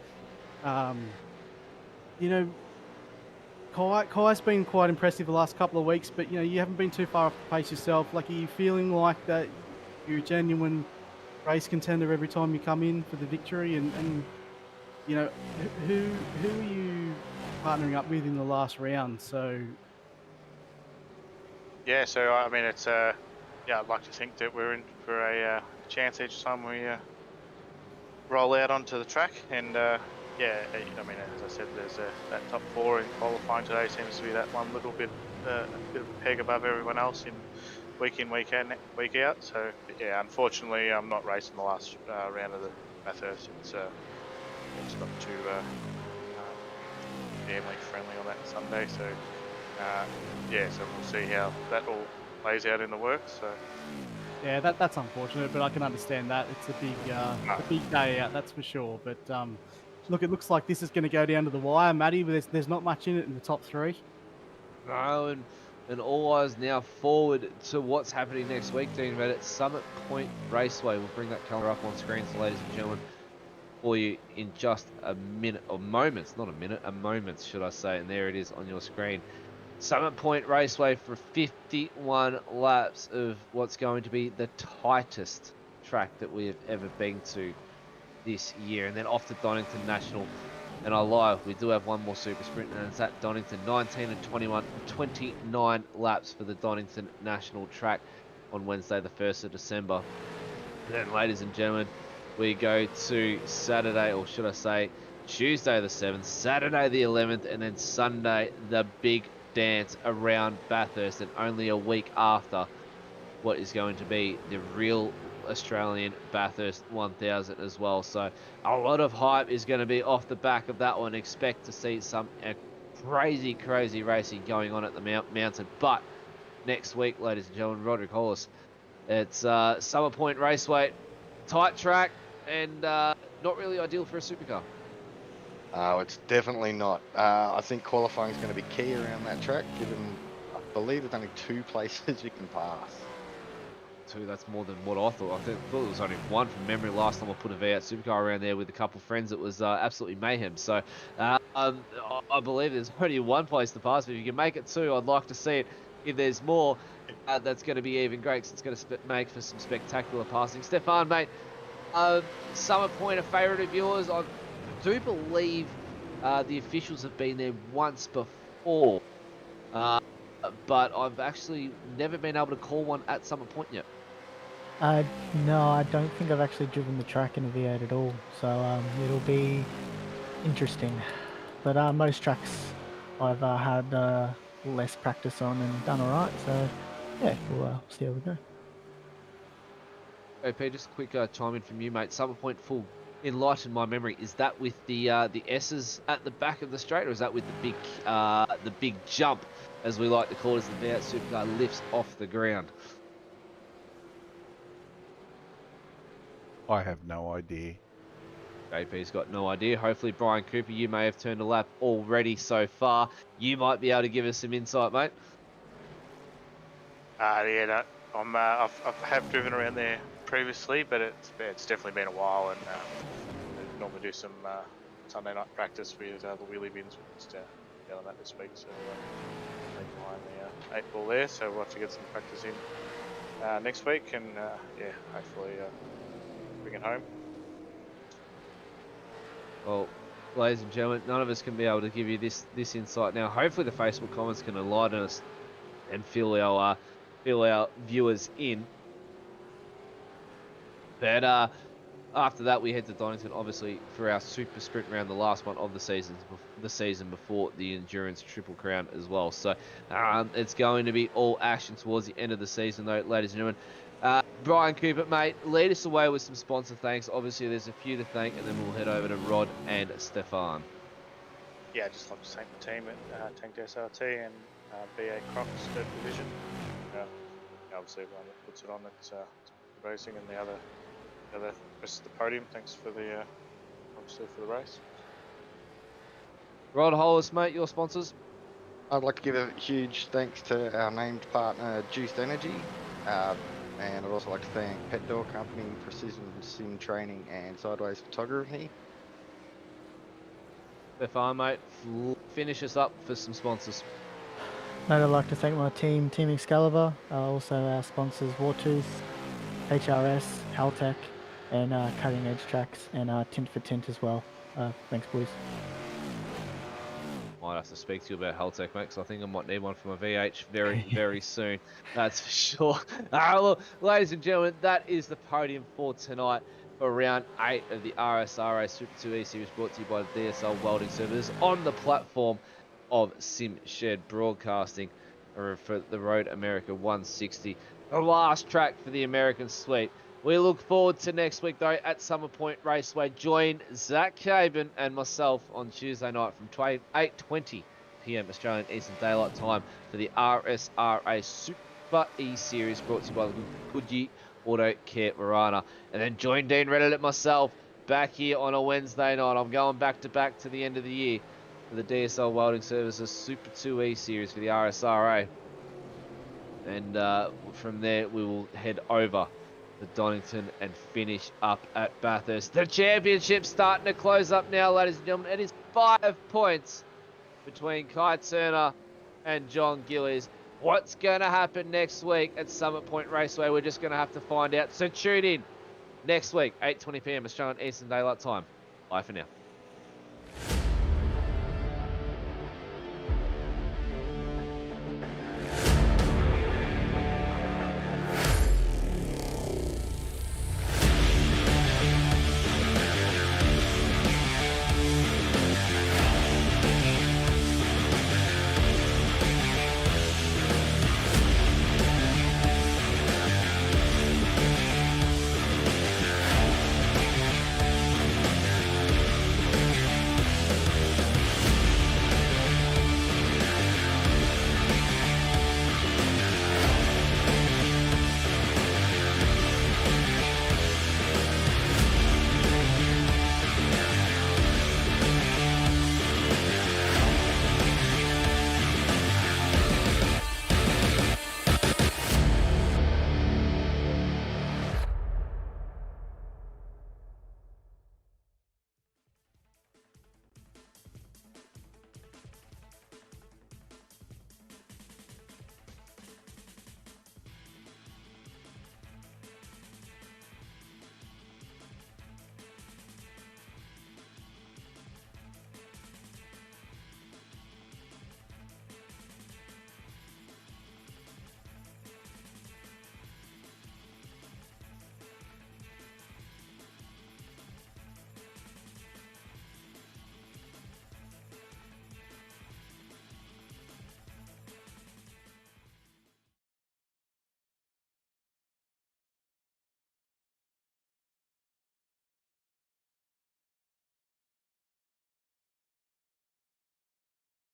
You know, Kai's been quite impressive the last couple of weeks, but you know, you haven't been too far off the pace yourself. Like, are you feeling like that you're a genuine race contender every time you come in for the victory? And you know, who are you partnering up with in the last round? So yeah, so I mean, it's I'd like to think that we're in for a chance each time we roll out onto the track, and I mean, as I said, there's that top 4 in qualifying today seems to be that one little bit a bit of a peg above everyone else in week in, week out. So yeah, unfortunately, I'm not racing the last round of the Bathurst. It's not too family friendly on that Sunday. So so we'll see how that all plays out in the works. So yeah, that's unfortunate, but I can understand that. It's a big day out, that's for sure. But look, it looks like this is going to go down to the wire, Matty. But there's not much in it in the top 3. No, and all eyes now forward to what's happening next week, Dean, about it. Summit Point Raceway. We'll bring that calendar up on screen, so ladies and gentlemen, for you in just a minute, or moments, not a minute, a moment, should I say. And there it is on your screen. Summit Point Raceway for 51 laps of what's going to be the tightest track that we have ever been to this year. And then off to Donington National. And I lie, we do have one more super sprint, and it's at Donington. 19 and 21, 29 laps for the Donington National track on Wednesday, the 1st of December. And then, ladies and gentlemen, we go to Saturday, or should I say Tuesday the 7th, Saturday the 11th, and then Sunday the big dance around Bathurst, and only a week after what is going to be the real Australian Bathurst 1000 as well. So a lot of hype is going to be off the back of that one. Expect to see some crazy racing going on at the mountain. But next week, ladies and gentlemen, Roderick Hollis, it's Summer Point Raceway, tight track, and not really ideal for a supercar. It's definitely not. I think qualifying is going to be key around that track, given I believe there's only 2 places you can pass. 2, that's more than what I thought. I thought it was only 1 from memory. Last time I put a V8 supercar around there with a couple of friends, it was absolutely mayhem. So I believe there's only 1 place to pass. But if you can make it 2, I'd like to see it. If there's more, that's going to be even great, because it's going to make for some spectacular passing. Stefan, mate, Summer Point, a favourite of yours? I do believe the officials have been there once before, but I've actually never been able to call one at Summer Point yet. No, I don't think I've actually driven the track in a V8 at all, so it'll be interesting. But most tracks I've had less practice on and done alright, so yeah, we'll see how we go. Okay, just a quick chime in from you, mate. Summer Point full. Enlighten my memory. Is that with the S's at the back of the straight, or is that with the big jump, as we like to call it, as the V8 supercar lifts off the ground? I have no idea. JP's got no idea. Hopefully, Brian Cooper, you may have turned a lap already so far. You might be able to give us some insight, mate. Yeah, no, I have driven around there previously, but it's definitely been a while, and I normally do some Sunday night practice with the wheelie bins. We're just down on that this week, so behind the 8 ball there, so we'll have to get some practice in next week, and yeah, hopefully bring it home. Well, ladies and gentlemen, none of us can be able to give you this insight now. Hopefully, the Facebook comments can enlighten us and fill our viewers in. But after that, we head to Donington, obviously, for our super sprint round, the last one of the season before the Endurance Triple Crown as well. So it's going to be all action towards the end of the season, though, ladies and gentlemen. Brian Cooper, mate, lead us away with some sponsor thanks. Obviously, there's a few to thank, and then we'll head over to Rod and Stefan. Yeah, I'd just like to thank the team at Tank SRT and BA Crocs Division. Obviously, everyone that puts it on, it's racing, and the rest of the podium. Thanks for the obviously for the race. Rod Hollis, mate, your sponsors. I'd like to give a huge thanks to our named partner, Juiced Energy, and I'd also like to thank Pet Door Company, Precision Sim Training, and Sideways Photography. Stefan, mate, finish us up for some sponsors. I'd like to thank my team, Team Excalibur, also our sponsors, Wartooth, HRS, Haltech, and Cutting Edge Tracks, and Tint for Tint as well. Thanks, boys. Might have to speak to you about Haltech, mate, because I think I might need one for my VH very soon. That's for sure. Look, ladies and gentlemen, that is the podium for tonight for round 8 of the RSRA Super 2 E-Series, brought to you by the DSL Welding Services on the platform of Sim Shed Broadcasting for the Road America 160. The last track for the American Suite. We look forward to next week, though, at Summer Point Raceway. Join Zach Cabin and myself on Tuesday night from 8:20 p.m. Australian Eastern Daylight Time for the RSRA Super E-Series, brought to you by the Goodyear Auto Care Verana. And then join Dean Reddit and myself back here on a Wednesday night. I'm going back to the end of the year for the DSL Welding Services Super 2 E-Series for the RSRA. And from there, we will head over to Donington and finish up at Bathurst. The championship's starting to close up now, ladies and gentlemen. It is 5 points between Kai Turner and John Gillies. What's going to happen next week at Summit Point Raceway? We're just going to have to find out. So tune in next week, 8:20 p.m. Australian Eastern Daylight Time. Bye for now.